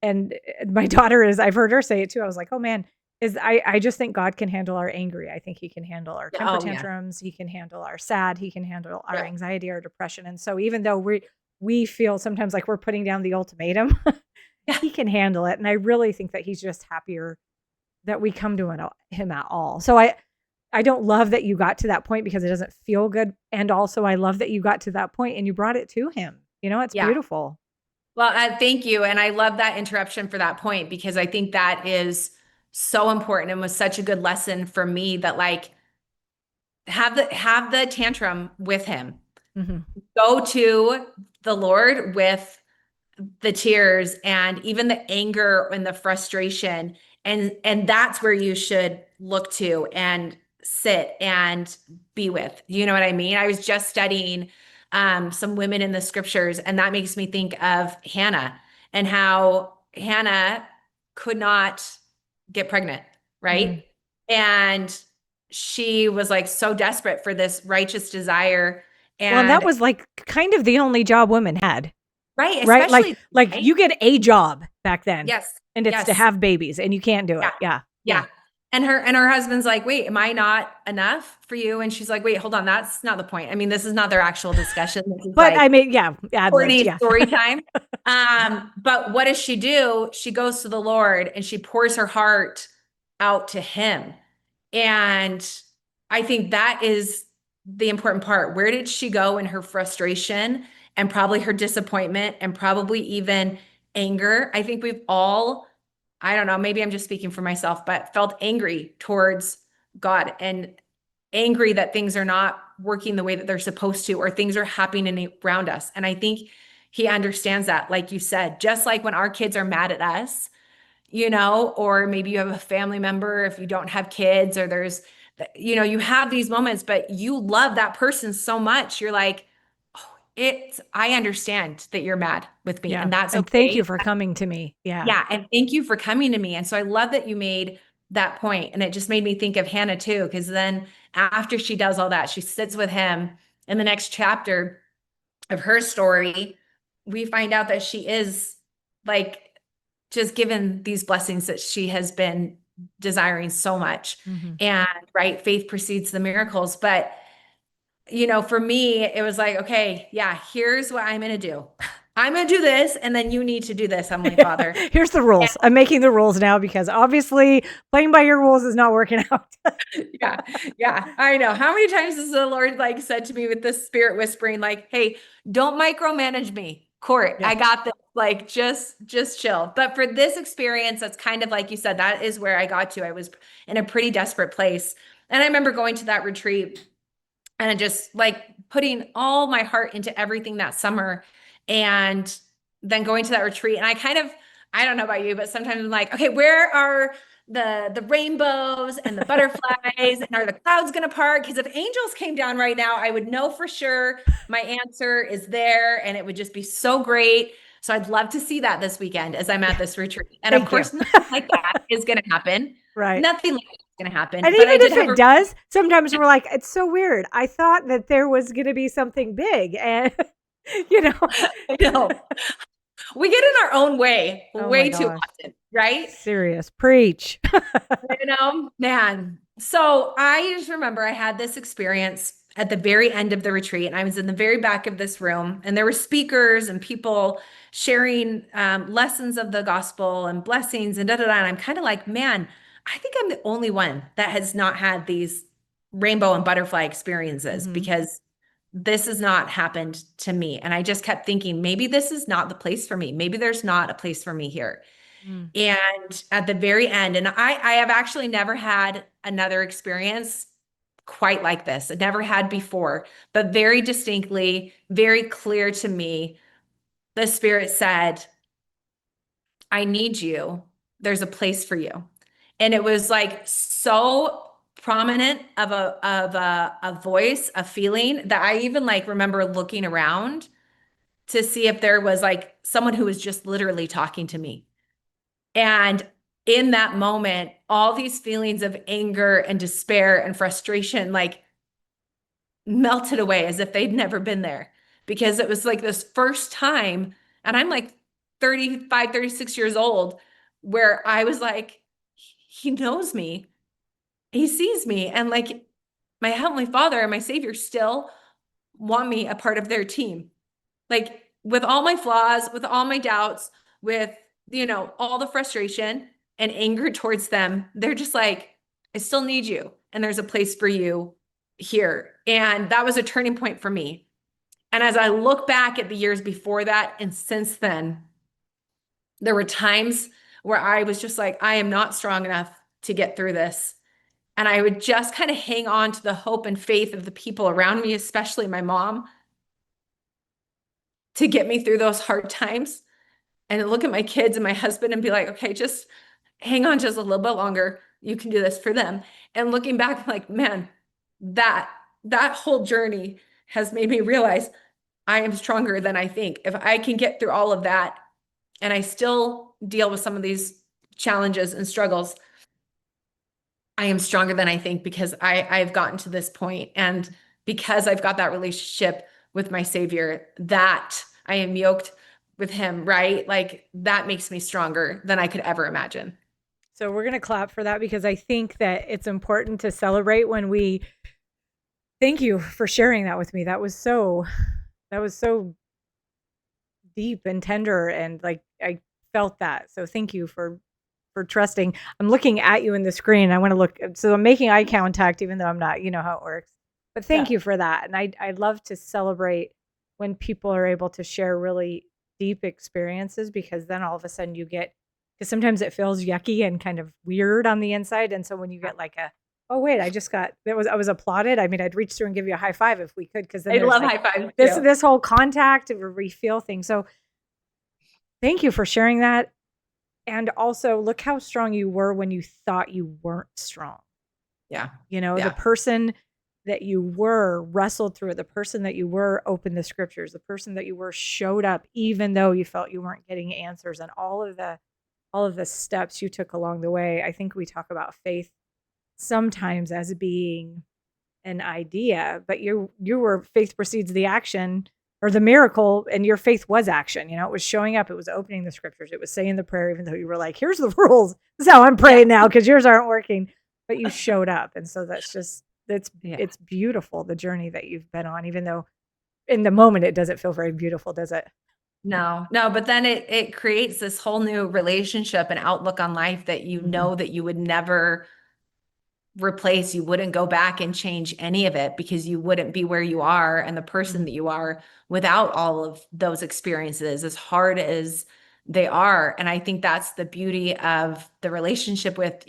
A: and my daughter I've heard her say it too. I was like, oh man, I just think God can handle our angry. I think he can handle our
B: Yeah.
A: temper
B: Oh, yeah.
A: tantrums. He can handle our sad. He can handle our
B: Yeah.
A: anxiety, our depression. And so even though we feel sometimes like we're putting down the ultimatum,
B: Yeah.
A: he can handle it. And I really think that he's just happier that we come to him at all. So I don't love that you got to that point because it doesn't feel good. And also I love that you got to that point and you brought it to him. It's
B: Yeah.
A: beautiful.
B: Well, thank you. And I love that interruption for that point because I think that is so important and was such a good lesson for me that like have the tantrum with him.
A: Hmm.
B: Go to the Lord with the tears and even the anger and the frustration, and that's where you should look to and sit and be with. You know what I mean? I was just studying some women in the scriptures, and that makes me think of Hannah and how Hannah could not get pregnant,
A: Hmm.
B: right? And she was like so desperate for this righteous desire.
A: Well, and that
B: And
A: was like kind of the only job women had,
B: right,
A: right?
B: especially
A: Like
B: right.
A: you get a job back then,
B: Yes.
A: and it's to
B: Yes.
A: have babies, and you can't do
B: Yeah.
A: it. Yeah, yeah.
B: Yeah. And her husband's like, "Wait, am I not enough for you?" And she's like, "Wait, hold on. That's not the point. I mean, this is not their actual discussion. This is
A: But I
B: like
A: mean, yeah, ad libs.
B: Courtney's
A: Yeah.
B: story time." But what does she do? She goes to the Lord and she pours her heart out to him. And I think that is the important part. Where did she go in her frustration and probably her disappointment and probably even anger? I think we've all, I don't know, maybe I'm just speaking for myself, but felt angry towards God and angry that things are not working the way that they're supposed to, or things are happening around us. And I think he understands that, like you said, just like when our kids are mad at us, or maybe you have a family member, if you don't have kids, or you have these moments, but you love that person so much. You're like, oh, I understand that you're mad with me,
A: Yeah.
B: and that's
A: And thank
B: okay.
A: you for coming to me. Yeah.
B: Yeah. And thank you for coming to me. And so I love that you made that point. And it just made me think of Hannah too, because then after she does all that, she sits with him in the next chapter of her story. We find out that she is like just given these blessings that she has been desiring so much.
A: Hmm.
B: And right, faith precedes the miracles. But for me, it was like, okay, yeah, here's what I'm going to do. I'm going to do this, and then you need to do this, Heavenly
A: Yeah.
B: Father.
A: Here's the rules. I'm making the rules now because obviously playing by your rules is not working out.
B: Yeah, yeah, I know. How many times has the Lord like said to me with this spirit whispering, like, "Hey, don't micromanage me, Court.
A: Yeah.
B: I got this. Like, just chill." But for this experience, that's kind of like you said, that is where I got to. I was in a pretty desperate place, and I remember going to that retreat and just like putting all my heart into everything that summer, and then going to that retreat. And I don't know about you, but sometimes I'm like, okay, where are the rainbows and the butterflies, and are the clouds going to part? Because if angels came down right now, I would know for sure my answer is there, and it would just be so great. So I'd love to see that this weekend as I'm at this retreat. And of
A: Thank you.
B: course, nothing like that is going to happen.
A: Right.
B: Nothing like that's going to happen.
A: And
B: But
A: even
B: I did
A: if
B: have
A: it
B: a
A: does, sometimes we're like, it's so weird. I thought that there was going to be something big. And, you know,
B: I know. We get in our own way
A: oh my
B: way too
A: gosh,
B: often, right?
A: serious. Preach.
B: Man. So I just remember I had this experience at the very end of the retreat, and I was in the very back of this room, and there were speakers and people sharing lessons of the gospel and blessings and da da da. And I'm kind of like, man, I think I'm the only one that has not had these rainbow and butterfly experiences because this has not happened to me. And I just kept thinking, maybe this is not the place for me. Maybe there's not a place for me here.
A: Mm.
B: And at the very end, and I have actually never had another experience quite like this. I never had before, but very distinctly, very clear to me, the Spirit said, I need you. There's a place for you. And it was like so prominent of a voice, a feeling that I even like remember looking around to see if there was like someone who was just literally talking to me. And in that moment, all these feelings of anger and despair and frustration like melted away as if they'd never been there, because it was like this first time, and I'm like 35, 36 years old, where I was like, he knows me, he sees me, and like my Heavenly Father and my Savior still want me a part of their team. Like with all my flaws, with all my doubts, with, all the frustration and anger towards them, they're just like, I still need you. And there's a place for you here. And that was a turning point for me. And as I look back at the years before that and since then, there were times where I was just like, I am not strong enough to get through this. And I would just kind of hang on to the hope and faith of the people around me, especially my mom, to get me through those hard times. And look at my kids and my husband and be like, okay, just hang on just a little bit longer. You can do this for them. And looking back, I'm like, man, that whole journey has made me realize I am stronger than I think. If I can get through all of that and I still deal with some of these challenges and struggles, I am stronger than I think, because I've gotten to this point, and because I've got that relationship with my Savior, that I am yoked with him, right? Like that makes me stronger than I could ever imagine.
A: So we're going to clap for that, because I think that it's important to celebrate when we thank you for sharing that with me. That was so deep and tender, and like I felt that. So thank you for trusting. I'm looking at you in the screen. I want to look, so I'm making eye contact even though I'm not, you know how it works. But thank you for that. And I love to celebrate when people are able to share really deep experiences, because then all of a sudden you get, because sometimes it feels yucky and kind of weird on the inside. And so when you get like oh wait, I was applauded. I mean, I'd reach through and give you a high five if we could, because then
B: I
A: there's
B: love
A: like
B: high five.
A: this whole contact refill thing. So thank you for sharing that. And also look how strong you were when you thought you weren't strong.
B: Yeah.
A: The person that you were wrestled through it, the person that you were opened the scriptures, the person that you were showed up, even though you felt you weren't getting answers, and all of the steps you took along the way. I think we talk about faith sometimes as being an idea, but you were, faith precedes the action or the miracle, and your faith was action. It was showing up, it was opening the scriptures, it was saying the prayer, even though you were like, here's the rules, this is how I'm praying now because yours aren't working, but you showed up. And so it's beautiful, the journey that you've been on, even though in the moment it doesn't feel very beautiful, does it?
B: No, but then it creates this whole new relationship and outlook on life that know that you would never replace. You wouldn't go back and change any of it, because you wouldn't be where you are and the person that you are without all of those experiences, as hard as they are. And I think that's the beauty of the relationship with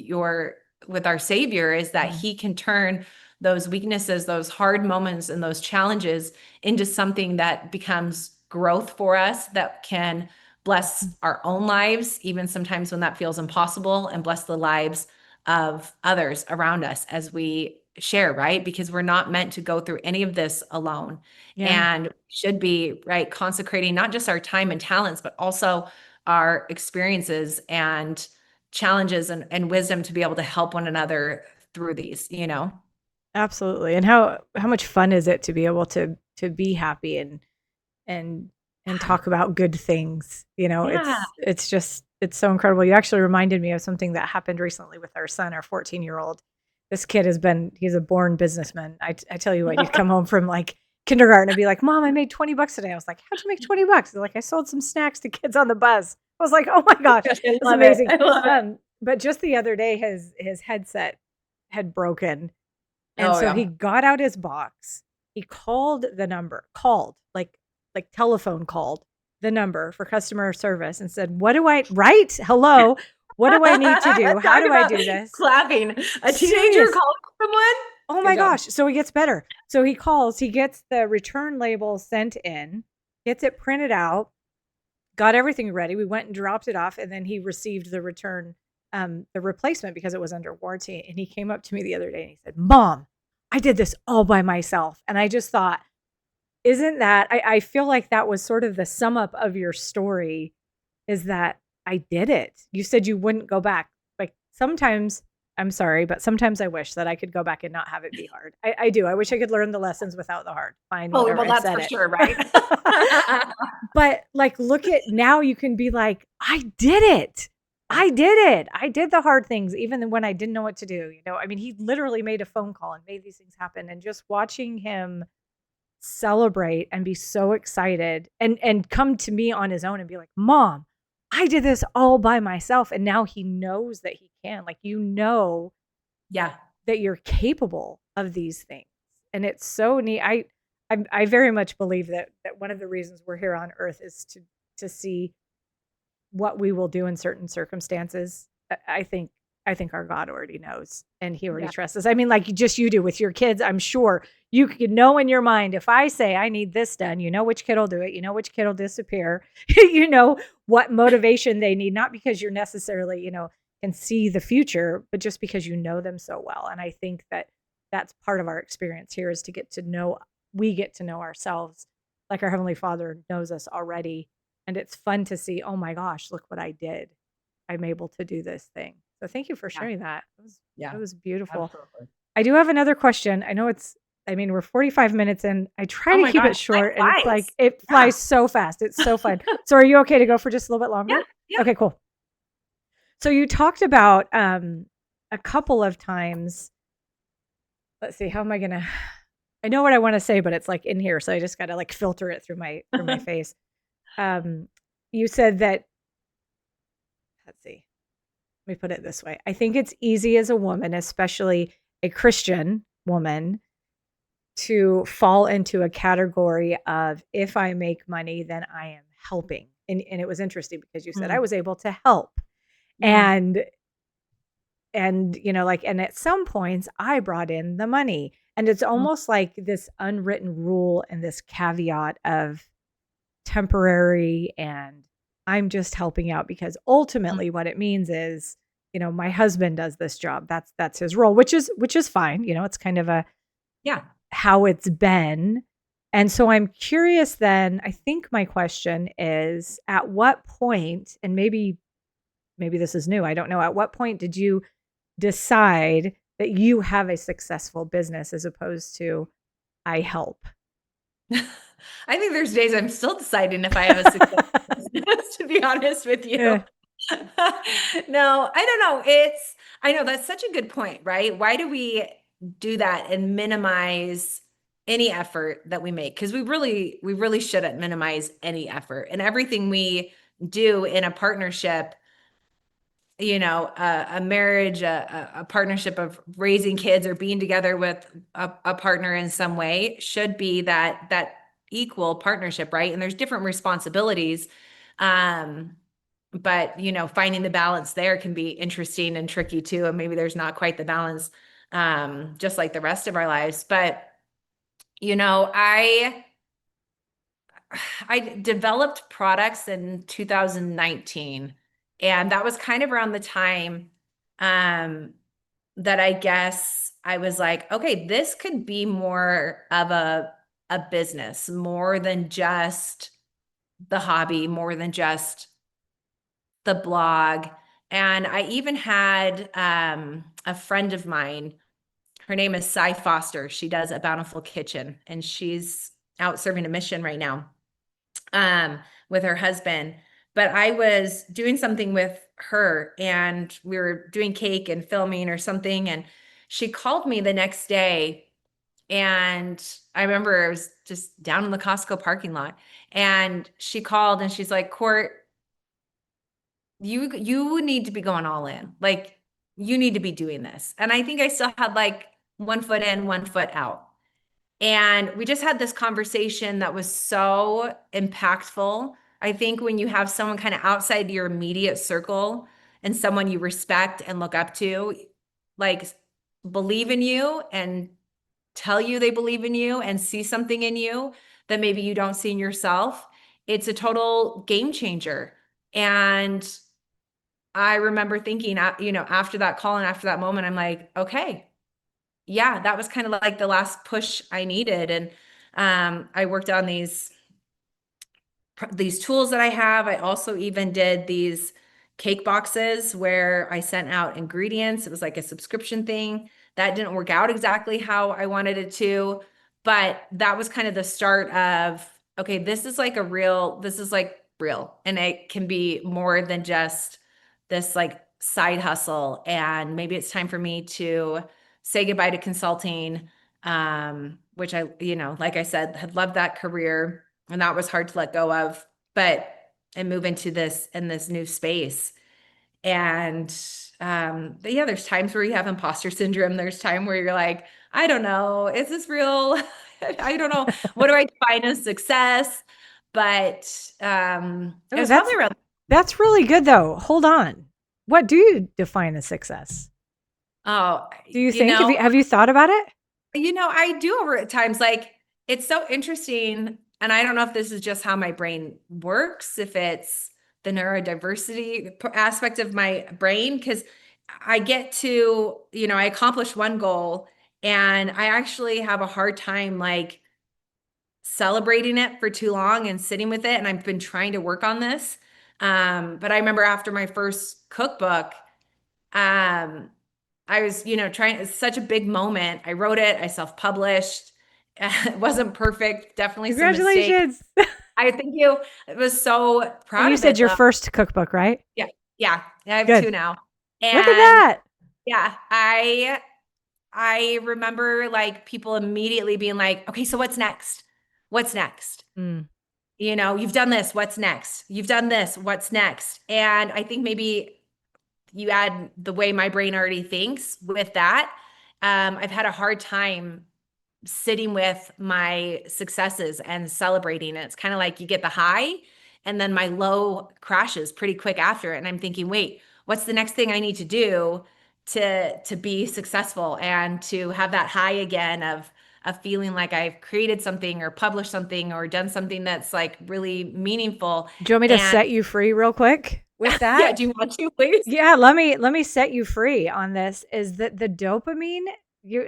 B: our Savior, is that he can turn those weaknesses, those hard moments, and those challenges into something that becomes growth for us, that can bless our own lives, even sometimes when that feels impossible, and bless the lives of others around us as we share, right? Because we're not meant to go through any of this alone. And should be, right, consecrating not just our time and talents, but also our experiences and challenges and wisdom to be able to help one another through these,
A: Absolutely. And how much fun is it to be able to be happy and talk about good things? It's so incredible. You actually reminded me of something that happened recently with our son, our 14-year-old. this kid he's a born businessman. I tell you what, he'd come home from like kindergarten and be like, Mom, I made $20 today. I was like, how'd you make $20? Like, I sold some snacks to kids on the bus. I was like, oh my gosh,
B: I
A: it's
B: love it.
A: amazing.
B: I love it.
A: But just the other day, his headset had broken. And
B: Oh
A: so he
B: yeah.
A: got out his box. He called the number, like telephone called the number for customer service and said, what do I, right? Hello. What do I need to do? How
B: Talk
A: do I
B: about
A: do this?
B: clapping. A teenager
A: Serious.
B: calling someone?
A: Oh my
B: Good job.
A: gosh. So he gets better. So he calls, he gets the return label sent in, gets it printed out, got everything ready. We went and dropped it off, and then he received the the replacement because it was under warranty. And he came up to me the other day and he said, Mom, I did this all by myself. And I just thought, isn't that, I feel like that was sort of the sum up of your story, is that I did it. You said you wouldn't go back. Like sometimes, I'm sorry, but sometimes I wish that I could go back and not have it be hard. I do. I wish I could learn the lessons without the hard. Fine,
B: Oh,
A: whatever.
B: well,
A: I
B: that's
A: said
B: for
A: it.
B: sure, right?
A: But like, look at now, you can be like, I did it. I did it. I did the hard things, even when I didn't know what to do. I mean, he literally made a phone call and made these things happen. And just watching him celebrate and be so excited and come to me on his own and be like, Mom, I did this all by myself. And now he knows that he can. Like,
B: Yeah.
A: that you're capable of these things. And it's so neat. I very much believe that one of the reasons we're here on earth is to see what we will do in certain circumstances. I think our God already knows, and he already
B: Yeah.
A: trusts us. I mean, like just you do with your kids, I'm sure you could know in your mind, if I say I need this done, you know which kid will do it, you know which kid will disappear, you know what motivation they need, not because you're necessarily, can see the future, but just because you know them so well. And I think that that's part of our experience here, is to we get to know ourselves like our Heavenly Father knows us already. And it's fun to see, oh my gosh, look what I did. I'm able to do this thing. So thank you for
B: Yeah.
A: sharing that.
B: Yeah.
A: It was beautiful.
B: Absolutely.
A: I do have another question. I know we're 45 minutes in. I try
B: Oh
A: to
B: my
A: keep
B: gosh,
A: it short, and
B: time
A: it's like,
B: flies.
A: it
B: Yeah.
A: flies so fast. It's so fun. So are you okay to go for just a little bit longer?
B: Yeah. Yeah.
A: Okay, cool. So you talked about a couple of times. Let's see, how am I gonna? I know what I want to say, but it's like in here, so I just gotta like filter it through my face. You said that. Let's see. Let me put it this way. I think it's easy as a woman, especially a Christian woman, to fall into a category of, if I make money, then I am helping. And it was interesting because you said I was able to help.
B: Mhm.
A: And and at some points I brought in the money. And it's
B: Mhm.
A: almost like this unwritten rule and this caveat of temporary, and I'm just helping out, because ultimately what it means is, my husband does this job. That's his role, which is fine. It's kind of
B: Yeah.
A: how it's been. And so I'm curious then, I think my question is, at what point, and maybe this is new, I don't know, at what point did you decide that you have a successful business as opposed to I help?
B: I think there's days I'm still deciding if I have a successful business, to be honest with you.
A: Yeah.
B: No, I don't know. I know that's such a good point, right? Why do we do that and minimize any effort that we make? Because we really shouldn't minimize any effort. And everything we do in a partnership, a marriage, a partnership of raising kids or being together with a partner in some way, should be that equal partnership, right? And there's different responsibilities. But finding the balance there can be interesting and tricky too. And maybe there's not quite the balance, just like the rest of our lives. But I developed products in 2019, and that was kind of around the time that I guess I was like, okay, this could be more of a business, more than just the hobby, more than just the blog. And I even had a friend of mine. Her name is Cy Foster. She does a Bountiful Kitchen, and she's out serving a mission right now, with her husband. But I was doing something with her, and we were doing cake and filming or something. And She called me the next day, and I remember I was just down in the Costco parking lot, and she called and she's like, Court, you need to be going all in. Like, you need to be doing this. And I think I still had like one foot in, one foot out. And we just had this conversation that was so impactful. I think when you have someone kind of outside your immediate circle and someone you respect and look up to, like, believe in you and tell you they believe in you and see something in you that maybe you don't see in yourself, it's a total game changer. And I remember thinking, after that call and after that moment, I'm like, okay, yeah, that was kind of like the last push I needed. And I worked on these tools that I have. I also even did these cake boxes where I sent out ingredients. It was like a subscription thing. That didn't work out exactly how I wanted it to, but that was kind of the start of, okay, this is like real. And it can be more than just this like side hustle. And maybe it's time for me to say goodbye to consulting, which like I said, had loved that career, and that was hard to let go of, and move into this new space. And but yeah, there's times where you have imposter syndrome. There's time where you're like, I don't know, is this real? I don't know. What do I define as success? But it
A: Oh,
B: was probably around.
A: that's really good though. Hold on. What do you define as success?
B: Oh,
A: Do you think? Have you thought about it?
B: I do over at times. Like, it's so interesting. And I don't know if this is just how my brain works, if it's the neurodiversity aspect of my brain, because I get to, I accomplish one goal and I actually have a hard time like celebrating it for too long and sitting with it. And I've been trying to work on this. But I remember after my first cookbook, um, I was, trying, it's such a big moment. I wrote it, I self-published. It wasn't perfect, definitely some mistakes.
A: Congratulations.
B: I think you was so
A: And
B: proud
A: you
B: of
A: said
B: it
A: your
B: though.
A: first cookbook, right?
B: Yeah. Yeah. I have
A: Good.
B: two now.
A: Look at
B: And
A: that.
B: yeah, I remember like people immediately being like, okay, so what's next? What's next?
A: Mm.
B: You've done this, what's next? You've done this, what's next? And I think maybe you add the way my brain already thinks with that. I've had a hard time sitting with my successes and celebrating it. It's kind of like you get the high and then my low crashes pretty quick after it. And I'm thinking, wait, what's the next thing I need to do to be successful and to have that high again of feeling like I've created something or published something or done something that's like really meaningful.
A: Do you want me to
B: And
A: set you free real quick with
B: yeah,
A: that?
B: do you want to please?
A: Yeah, let me set you free on this. Is that the dopamine?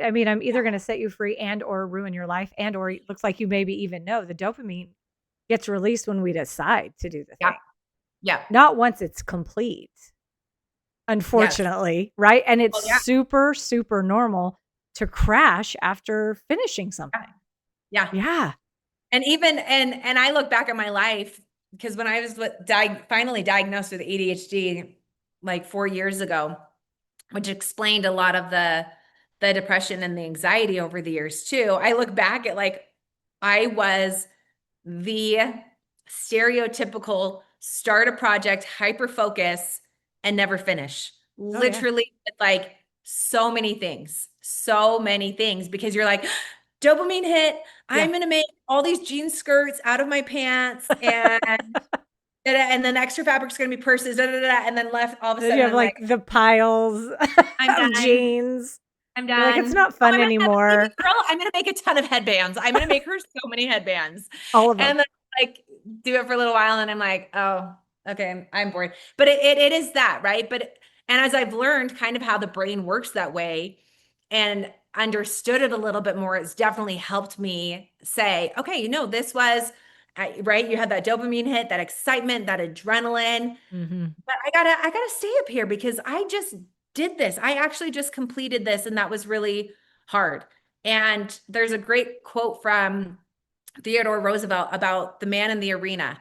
A: I'm either going to set you free and or ruin your life, and or it looks like you maybe even know the dopamine gets released when we decide to do the
B: Yeah.
A: thing,
B: Yeah.
A: not once it's complete.
B: Yes.
A: Unfortunately, right? And it's
B: Well, yeah.
A: super super normal to crash after finishing something.
B: Yeah.
A: Yeah.
B: And even and I look back at my life because when I was finally diagnosed with ADHD like 4 years ago, which explained a lot of the depression and the anxiety over the years too. I look back at like I was the stereotypical start a project, hyper focus, and never finish.
A: Oh yeah.
B: Literally, with like so many things, because you're like, dopamine hit.
A: Yeah.
B: I'm gonna make all these jean skirts out of my pants, and then extra fabric's gonna be purses, and then left all of a
A: Then you
B: sudden
A: have
B: I'm like,
A: like the piles
B: I'm
A: of
B: done.
A: jeans.
B: I'm
A: You're like, it's
B: done.
A: not
B: Oh,
A: fun
B: I'm gonna have a baby
A: anymore.
B: girl. I'm gonna make a ton of headbands. I'm gonna make her so many headbands.
A: All of them.
B: And then like do it for a little while and I'm like, oh, okay, I'm bored. But it is that, right? And as I've learned kind of how the brain works that way and understood it a little bit more, it's definitely helped me say, okay, this was right. You had that dopamine hit, that excitement, that adrenaline.
A: Mhm.
B: But I gotta stay up here because I just did this. I actually just completed this, and that was really hard. And there's a great quote from Theodore Roosevelt about the man in the arena.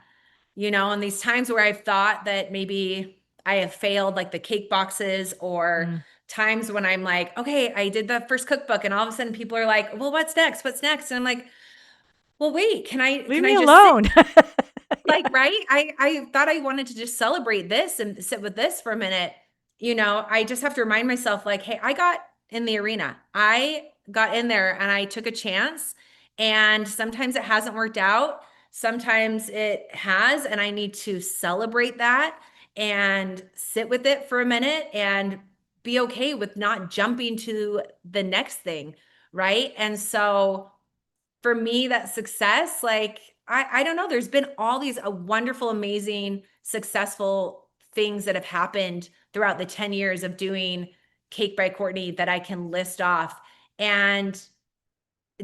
B: And these times where I've thought that maybe I have failed, like the cake boxes or
A: Mm.
B: times when I'm like, okay, I did the first cookbook, and all of a sudden people are like, well, what's next? What's next? And I'm like, well, wait,
A: Leave
B: can
A: me
B: I just sit?
A: alone.
B: Like, right? I thought I wanted to just celebrate this and sit with this for a minute. I just have to remind myself, like, hey, I got in the arena. I got in there and I took a chance. And sometimes it hasn't worked out. Sometimes it has, and I need to celebrate that and sit with it for a minute and be okay with not jumping to the next thing. Right. And so for me, that success, like I don't know, there's been all these wonderful, amazing, successful things that have happened throughout the 10 years of doing Cake by Courtney that I can list off. And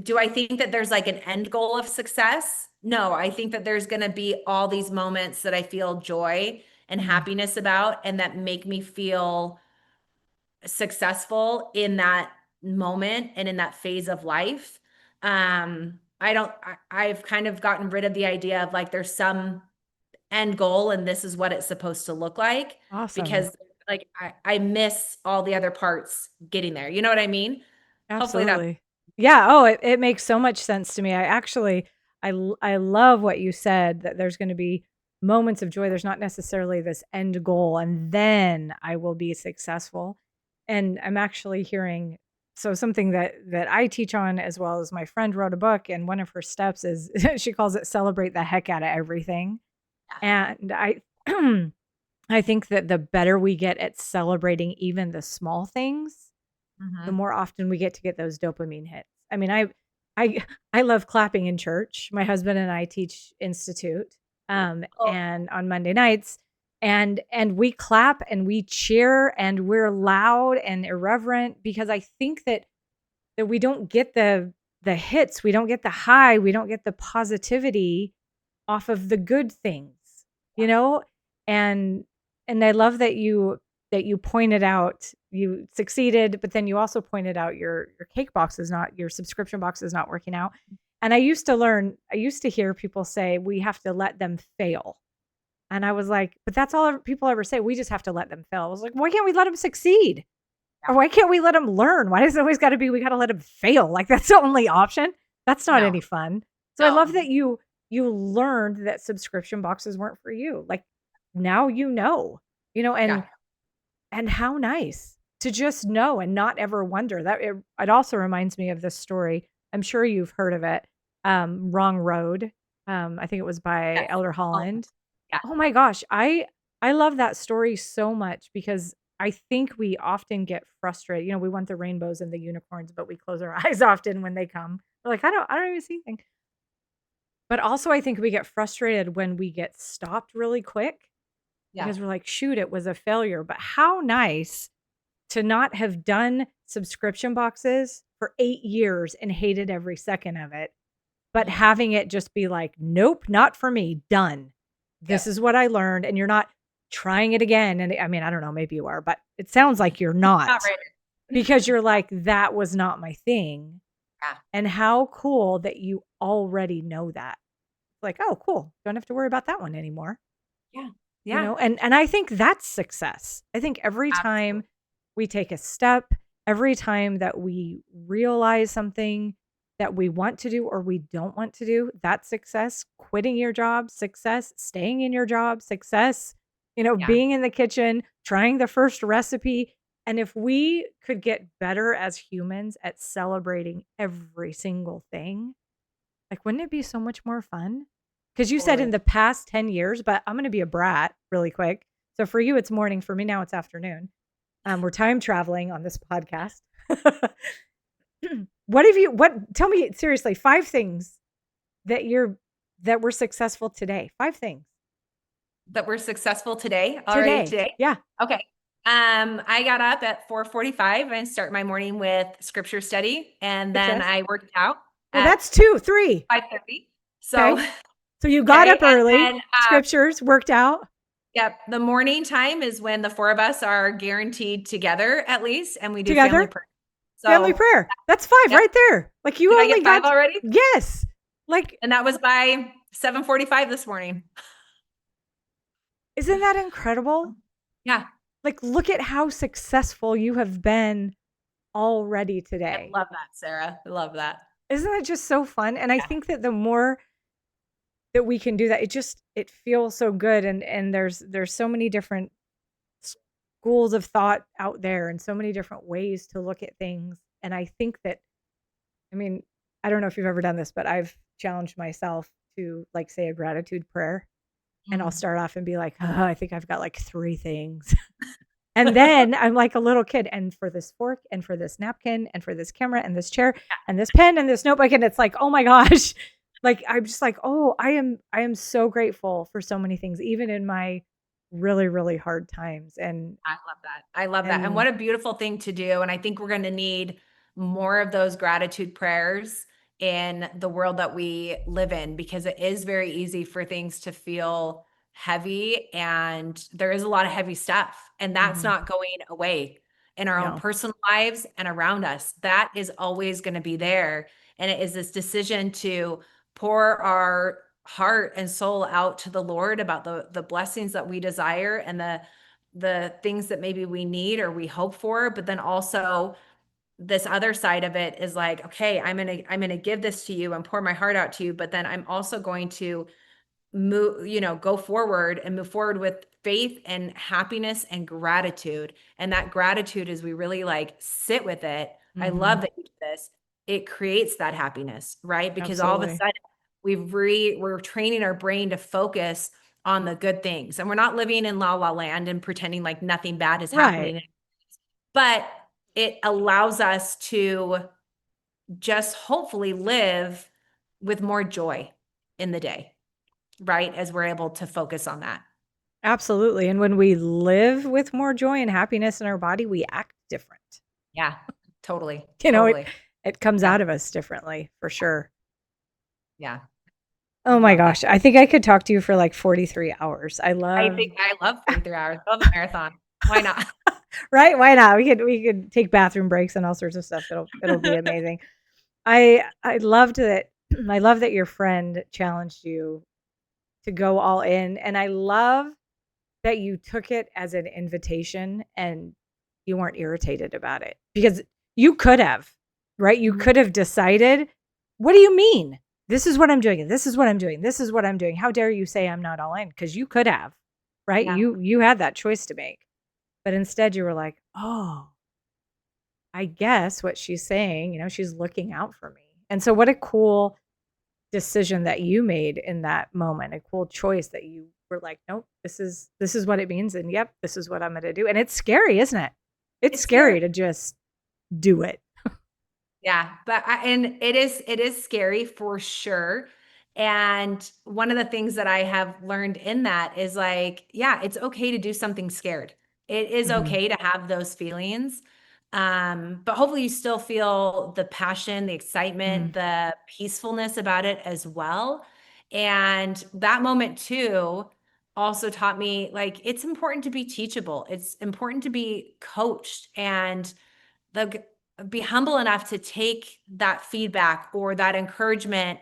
B: do I think that there's like an end goal of success? No, I think that there's going to be all these moments that I feel joy and
A: Mm,
B: happiness about and that make me feel successful in that moment and in that phase of life. I've kind of gotten rid of the idea of like there's some end goal and this is what it's supposed to look like,
A: awesome.
B: because like I miss all the other parts getting there. You know what I mean? Hopefully that.
A: Absolutely. Yeah. Oh, it makes so much sense to me. I love what you said, that there's going to be moments of joy. There's not necessarily this end goal, and then I will be successful. And I'm actually hearing, so something that I teach on, as well as my friend wrote a book, and one of her steps is she calls it celebrate the heck out of everything. And I I think that the better we get at celebrating even the small things, the
B: Mhm.
A: more often we get those dopamine hits. I mean, I I love clapping in church. My husband and I teach institute,
B: Oh,
A: and on Monday nights, and we clap and we cheer and we're loud and irreverent, because I think that we don't get the hits, we don't get the high, we don't get the positivity off of the good things, you know? And I love that you pointed out you succeeded, but then you also pointed out your cake box is not, your subscription box is not working out. And I used to hear people say we have to let them fail. And I was like, but that's all people ever say. We just have to let them fail. I was like, why can't we let them succeed?
B: yeah.
A: Or why can't we let them learn? Why does it always got to be we got to let them fail? Like that's the only option. That's not
B: No,
A: any fun. So I love
B: no.
A: that you learned that subscription boxes weren't for you. Like now you know,
B: Yeah.
A: and how nice to just know and not ever wonder. That it also reminds me of this story. I'm sure you've heard of it. Wrong Road. I think it was by
B: Yes.
A: Elder
B: Oh,
A: Holland.
B: yeah.
A: Oh my gosh, I love that story so much, because I think we often get frustrated. You know, we want the rainbows and the unicorns, but we close our eyes often when they come. We're like, I don't even see anything. But also I think we get frustrated when we get stopped really quick,
B: Yeah.
A: because we're like, shoot, it was a failure. But how nice to not have done subscription boxes for 8 years and hated every second of it, but
B: Mhm.
A: having it just be like, nope, not for me, done. This
B: Yep.
A: is what I learned. And you're not trying it again. And I mean, I don't know, maybe you are, but it sounds like you're
B: Not
A: not,
B: right.
A: because you're like, that was not my thing.
B: Yeah.
A: And how cool that you already know that. Like, oh, cool. Don't have to worry about that one anymore.
B: Yeah.
A: You
B: Yeah.
A: know, and I think that's success. I think every time
B: Absolutely.
A: we take a step, every time that we realize something that we want to do or we don't want to do, that's success. Quitting your job, success. Staying in your job, success. You know,
B: Yeah.
A: being in the kitchen, trying the first recipe. And if we could get better as humans at celebrating every single thing, like, wouldn't it be so much more fun? Because you said
B: Totally.
A: in the past 10 years, but I'm going to be a brat really quick. So for you, it's morning. For me now, it's afternoon. We're time traveling on this podcast. Tell me seriously, 5 things that that were successful today. 5 things
B: That we're successful today, already
A: today.
B: today.
A: Yeah.
B: Okay. I got up at 4:45 and start my morning with scripture study, and then
A: Success.
B: I worked out
A: Well,
B: at
A: that's two, three.
B: 5:30. So,
A: Okay. So you got
B: okay,
A: up
B: and
A: early,
B: then
A: scriptures, worked out
B: yep, the morning time is when the four of us are guaranteed together at least, and we do family
A: together.
B: prayer.
A: Family
B: So,
A: prayer. That's 5
B: yep.
A: right there. Like you
B: Did I
A: only
B: get five
A: got,
B: already?
A: yes. Like,
B: And that was by 7:45 this morning.
A: isn't that incredible?
B: Yeah.
A: like, look at how successful you have been already
B: I
A: today.
B: love that, Sarah. I love that.
A: Isn't that just so fun? And I think that the more that we can do that, it feels so good. And there's so many different schools of thought out there and so many different ways to look at things. And I think that, I mean, I don't know if you've ever done this, but I've challenged myself to like say a gratitude prayer. And I'll
B: Mm.
A: start off and be like, oh, I think I've got like 3 things. And then I'm like a little kid, and for this fork and for this napkin and for this camera and this chair and this pen and this notebook. And it's like, oh my gosh. Like, I'm just like, oh, I am so grateful for so many things, even in my really, really hard times.
B: I love that. I love that. And
A: And
B: what a beautiful thing to do. And I think we're going to need more of those gratitude prayers in the world that we live in, because it is very easy for things to feel heavy, and there is a lot of heavy stuff, and that's
A: mhm,
B: not going away in our own
A: no,
B: personal lives and around us. That is always going to be there. And it is this decision to pour our heart and soul out to the Lord about the blessings that we desire and the things that maybe we need or we hope for. But then also this other side of it is like, okay, I'm gonna give this to you and pour my heart out to you, but then I'm also going to go forward and move forward with faith and happiness and gratitude. And that gratitude, is we really like sit with it. I love
A: mhm,
B: that you do this. It creates that happiness, right? Because all of a
A: absolutely.
B: sudden we're training our brain to focus on the good things. And we're not living in la la land and pretending like nothing bad is
A: Right.
B: happening. But it allows us to just hopefully live with more joy in the day, right? As we're able to focus on that.
A: Absolutely. And when we live with more joy and happiness in our body, we act different.
B: Yeah, totally,
A: You know, it
B: totally.
A: it comes
B: Yeah,
A: out of us differently for sure.
B: yeah.
A: Oh my
B: Love that.
A: gosh. I think I could talk to you for like 43 hours. I
B: I
A: love
B: think I love 43 hours. I love a marathon. Why not?
A: right? Why not? We could take bathroom breaks and all sorts of stuff. It'll be amazing. I loved that I love that your friend challenged you to go all in. And I love that you took it as an invitation and you weren't irritated about it. Because you could have, right? You
B: Mhm.
A: could have decided, what do you mean? This is what I'm doing. And this is what I'm doing. This is what I'm doing. How dare you say I'm not all in? Because you could have, right?
B: Yeah,
A: You had that choice to make. But instead you were like, oh, I guess what she's saying, she's looking out for me. And so what a cool decision that you made in that moment, a cool choice that you were like, nope, this is what it means. And yep, this is what I'm going to do. And it's scary, isn't it? It's
B: it's scary.
A: scary to just do it.
B: Yeah, but and it is scary for sure. And one of the things that I have learned in that is like, yeah, it's okay to do something scared. It is
A: Mhm.
B: okay to have those feelings. But hopefully you still feel the passion, the excitement,
A: Mm.
B: the peacefulness about it as well. And that moment too also taught me like it's important to be teachable. It's important to be coached and the be humble enough to take that feedback or that encouragement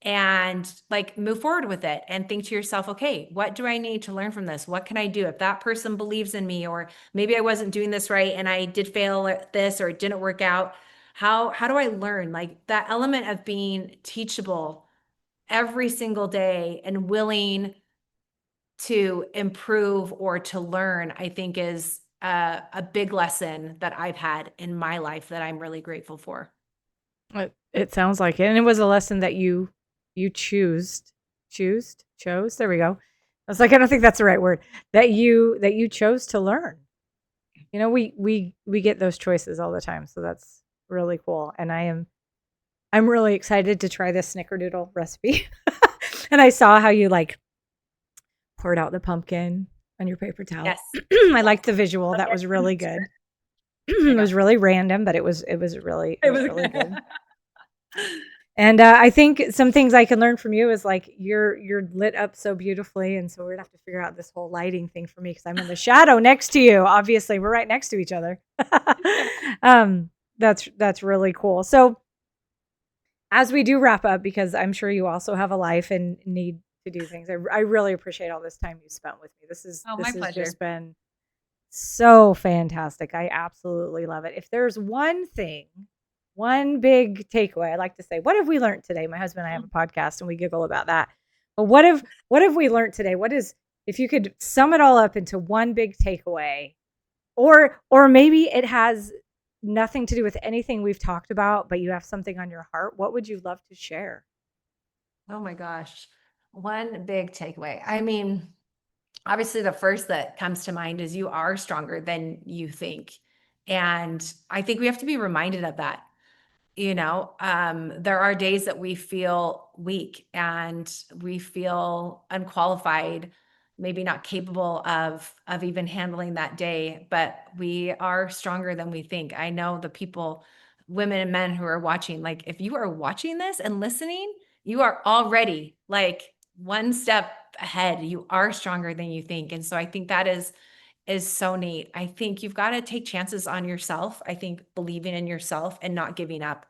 B: and like move forward with it and think to yourself, okay, what do I need to learn from this? What can I do? If that person believes in me, or maybe I wasn't doing this right and I did fail at this or it didn't work out, how do I learn? Like that element of being teachable every single day and willing to improve or to learn, I think is a big lesson that I've had in my life that I'm really grateful for.
A: It sounds like it. And it was a lesson that you chose. There we go. I was like, I don't think that's the right word. That you chose to learn. We get those choices all the time. So that's really cool. And I'm really excited to try this snickerdoodle recipe. And I saw how you like poured out the pumpkin on your paper towel.
B: Yes.
A: I
B: Yes.
A: liked the visual.
B: Love
A: That
B: your
A: was really
B: answer.
A: good.
B: I
A: It
B: know.
A: was really random, but it
B: It
A: was
B: was
A: really good. And I think some things I can learn from you is like you're lit up so beautifully, and so we're gonna have to figure out this whole lighting thing for me because I'm in the shadow next to you. Obviously, we're right next to each other. um, that's really cool. So as we do wrap up, because I'm sure you also have a life and need to do things, I really appreciate all this time you spent with me. This is
B: Oh, my
A: this has
B: pleasure.
A: just been So fantastic. I absolutely love it. If there's one thing, one big takeaway, I like to say, what have we learned today? My husband and I have a podcast and we giggle about that. But what have we learned today? What is, if you could sum it all up into one big takeaway, or maybe it has nothing to do with anything we've talked about, but you have something on your heart, what would you love to share?
B: Oh my gosh. One big takeaway. I mean, obviously the first that comes to mind is you are stronger than you think. And I think we have to be reminded of that. There are days that we feel weak and we feel unqualified, maybe not capable of even handling that day, but we are stronger than we think. I know the people, women and men who are watching, like if you are watching this and listening, you are already like one step ahead. You are stronger than you think. And so I think that is so neat. I think you've got to take chances on yourself. I think believing in yourself and not giving up.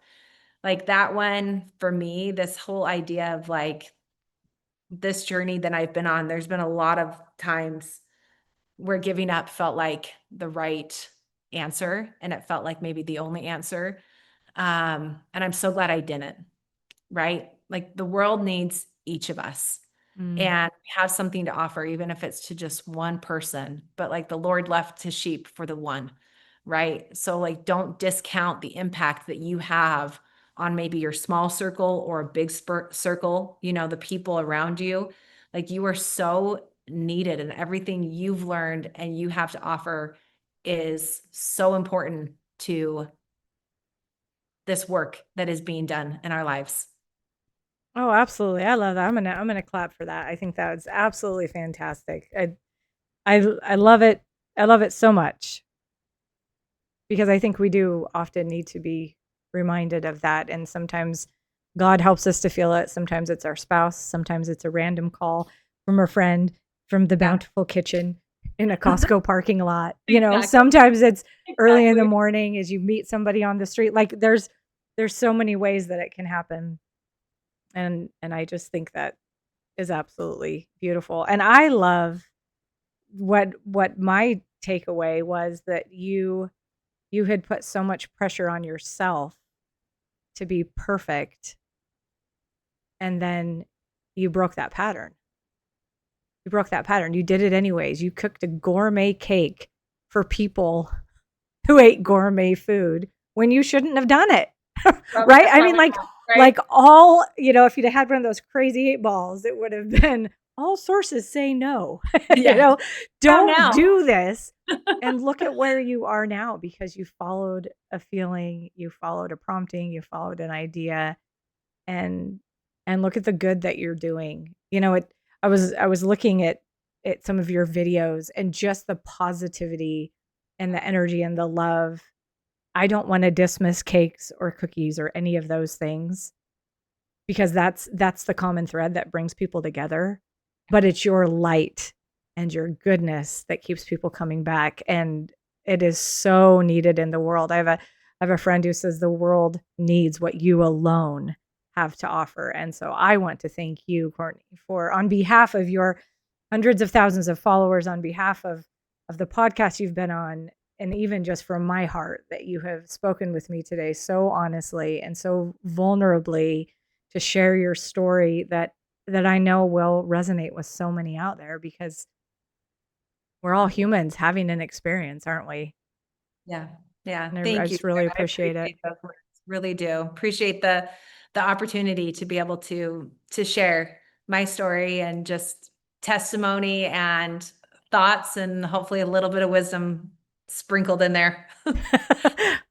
B: Like that one for me, this whole idea of like this journey that I've been on, there's been a lot of times where giving up felt like the right answer and it felt like maybe the only answer. And I'm so glad I didn't, right? Like the world needs each of us
A: Mm.
B: and we have something to offer, even if it's to just one person, but like the Lord left his sheep for the one, right? So like, don't discount the impact that you have on maybe your small circle or a big circle, the people around you. Like you are so needed and everything you've learned and you have to offer is so important to this work that is being done in our lives.
A: Oh, absolutely. I love that. I'm gonna clap for that. I think that was absolutely fantastic. I love it. I love it so much because I think we do often need to be reminded of that. And sometimes God helps us to feel it. Sometimes it's our spouse. Sometimes it's a random call from a friend from the
B: Yeah.
A: Bountiful Kitchen in a Costco parking lot.
B: Exactly.
A: Sometimes it's early in the
B: Exactly.
A: morning as you meet somebody on the street. Like there's so many ways that it can happen. And I just think that is absolutely beautiful. And I love what my takeaway was that you had put so much pressure on yourself to be perfect, and then you broke that pattern. You broke that pattern. You did it anyways. You cooked a gourmet cake for people who ate gourmet food when you shouldn't have done it. Right? I mean,
B: Right?
A: all, if you'd had one of those crazy 8 balls, it would have been all sources say no.
B: Yeah. How
A: Don't
B: now?
A: do this. And look at where you are now because you followed a feeling, you followed a prompting, you followed an idea, and look at the good that you're doing. I was looking at some of your videos and just the positivity and the energy and the love. I don't want to dismiss cakes or cookies or any of those things because that's the common thread that brings people together, but it's your light and your goodness that keeps people coming back, and it is so needed in the world. I have a friend who says the world needs what you alone have to offer, and so I want to thank you, Courtney, for on behalf of your hundreds of thousands of followers, on behalf of the podcast you've been on, and even just from my heart, that you have spoken with me today so honestly and so vulnerably to share your story that I know will resonate with so many out there because we're all humans having an experience, aren't we?
B: Yeah. Yeah.
A: And I
B: Thank you,
A: just really
B: Sarah. I
A: appreciate it.
B: appreciate those words. Really do. Appreciate the opportunity to be able to share my story and just testimony and thoughts and hopefully a little bit of wisdom sprinkled in there.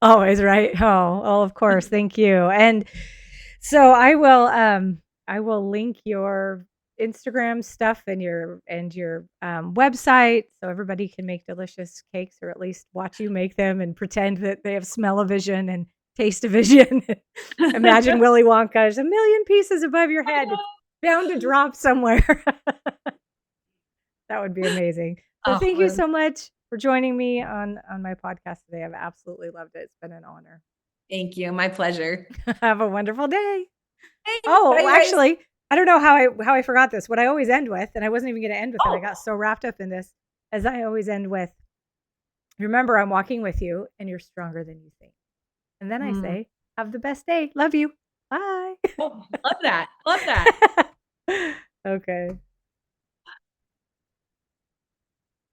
A: Always, right? Oh, well, of course. Thank you. And so I will link your Instagram stuff and your website so everybody can make delicious cakes or at least watch you make them and pretend that they have smell-o-vision and taste-o-vision. Imagine Willy Wonka, there's a million pieces above your head. It's bound to drop somewhere. That would be amazing. So
B: Oh,
A: thank you
B: really?
A: so much for joining me on my podcast today. I've absolutely loved it. It's been an honor.
B: Thank you. My pleasure.
A: Have a wonderful day.
B: Thanks.
A: Oh,
B: Bye,
A: well,
B: guys.
A: actually, I don't know how I forgot this. What I always end with, and I wasn't even going to end with it. I
B: Oh,
A: got so wrapped up in this, as I always end with, remember, I'm walking with you and you're stronger than you think. And then I say, have the best day. Love you. Bye.
B: Oh, love that. Love that.
A: Okay.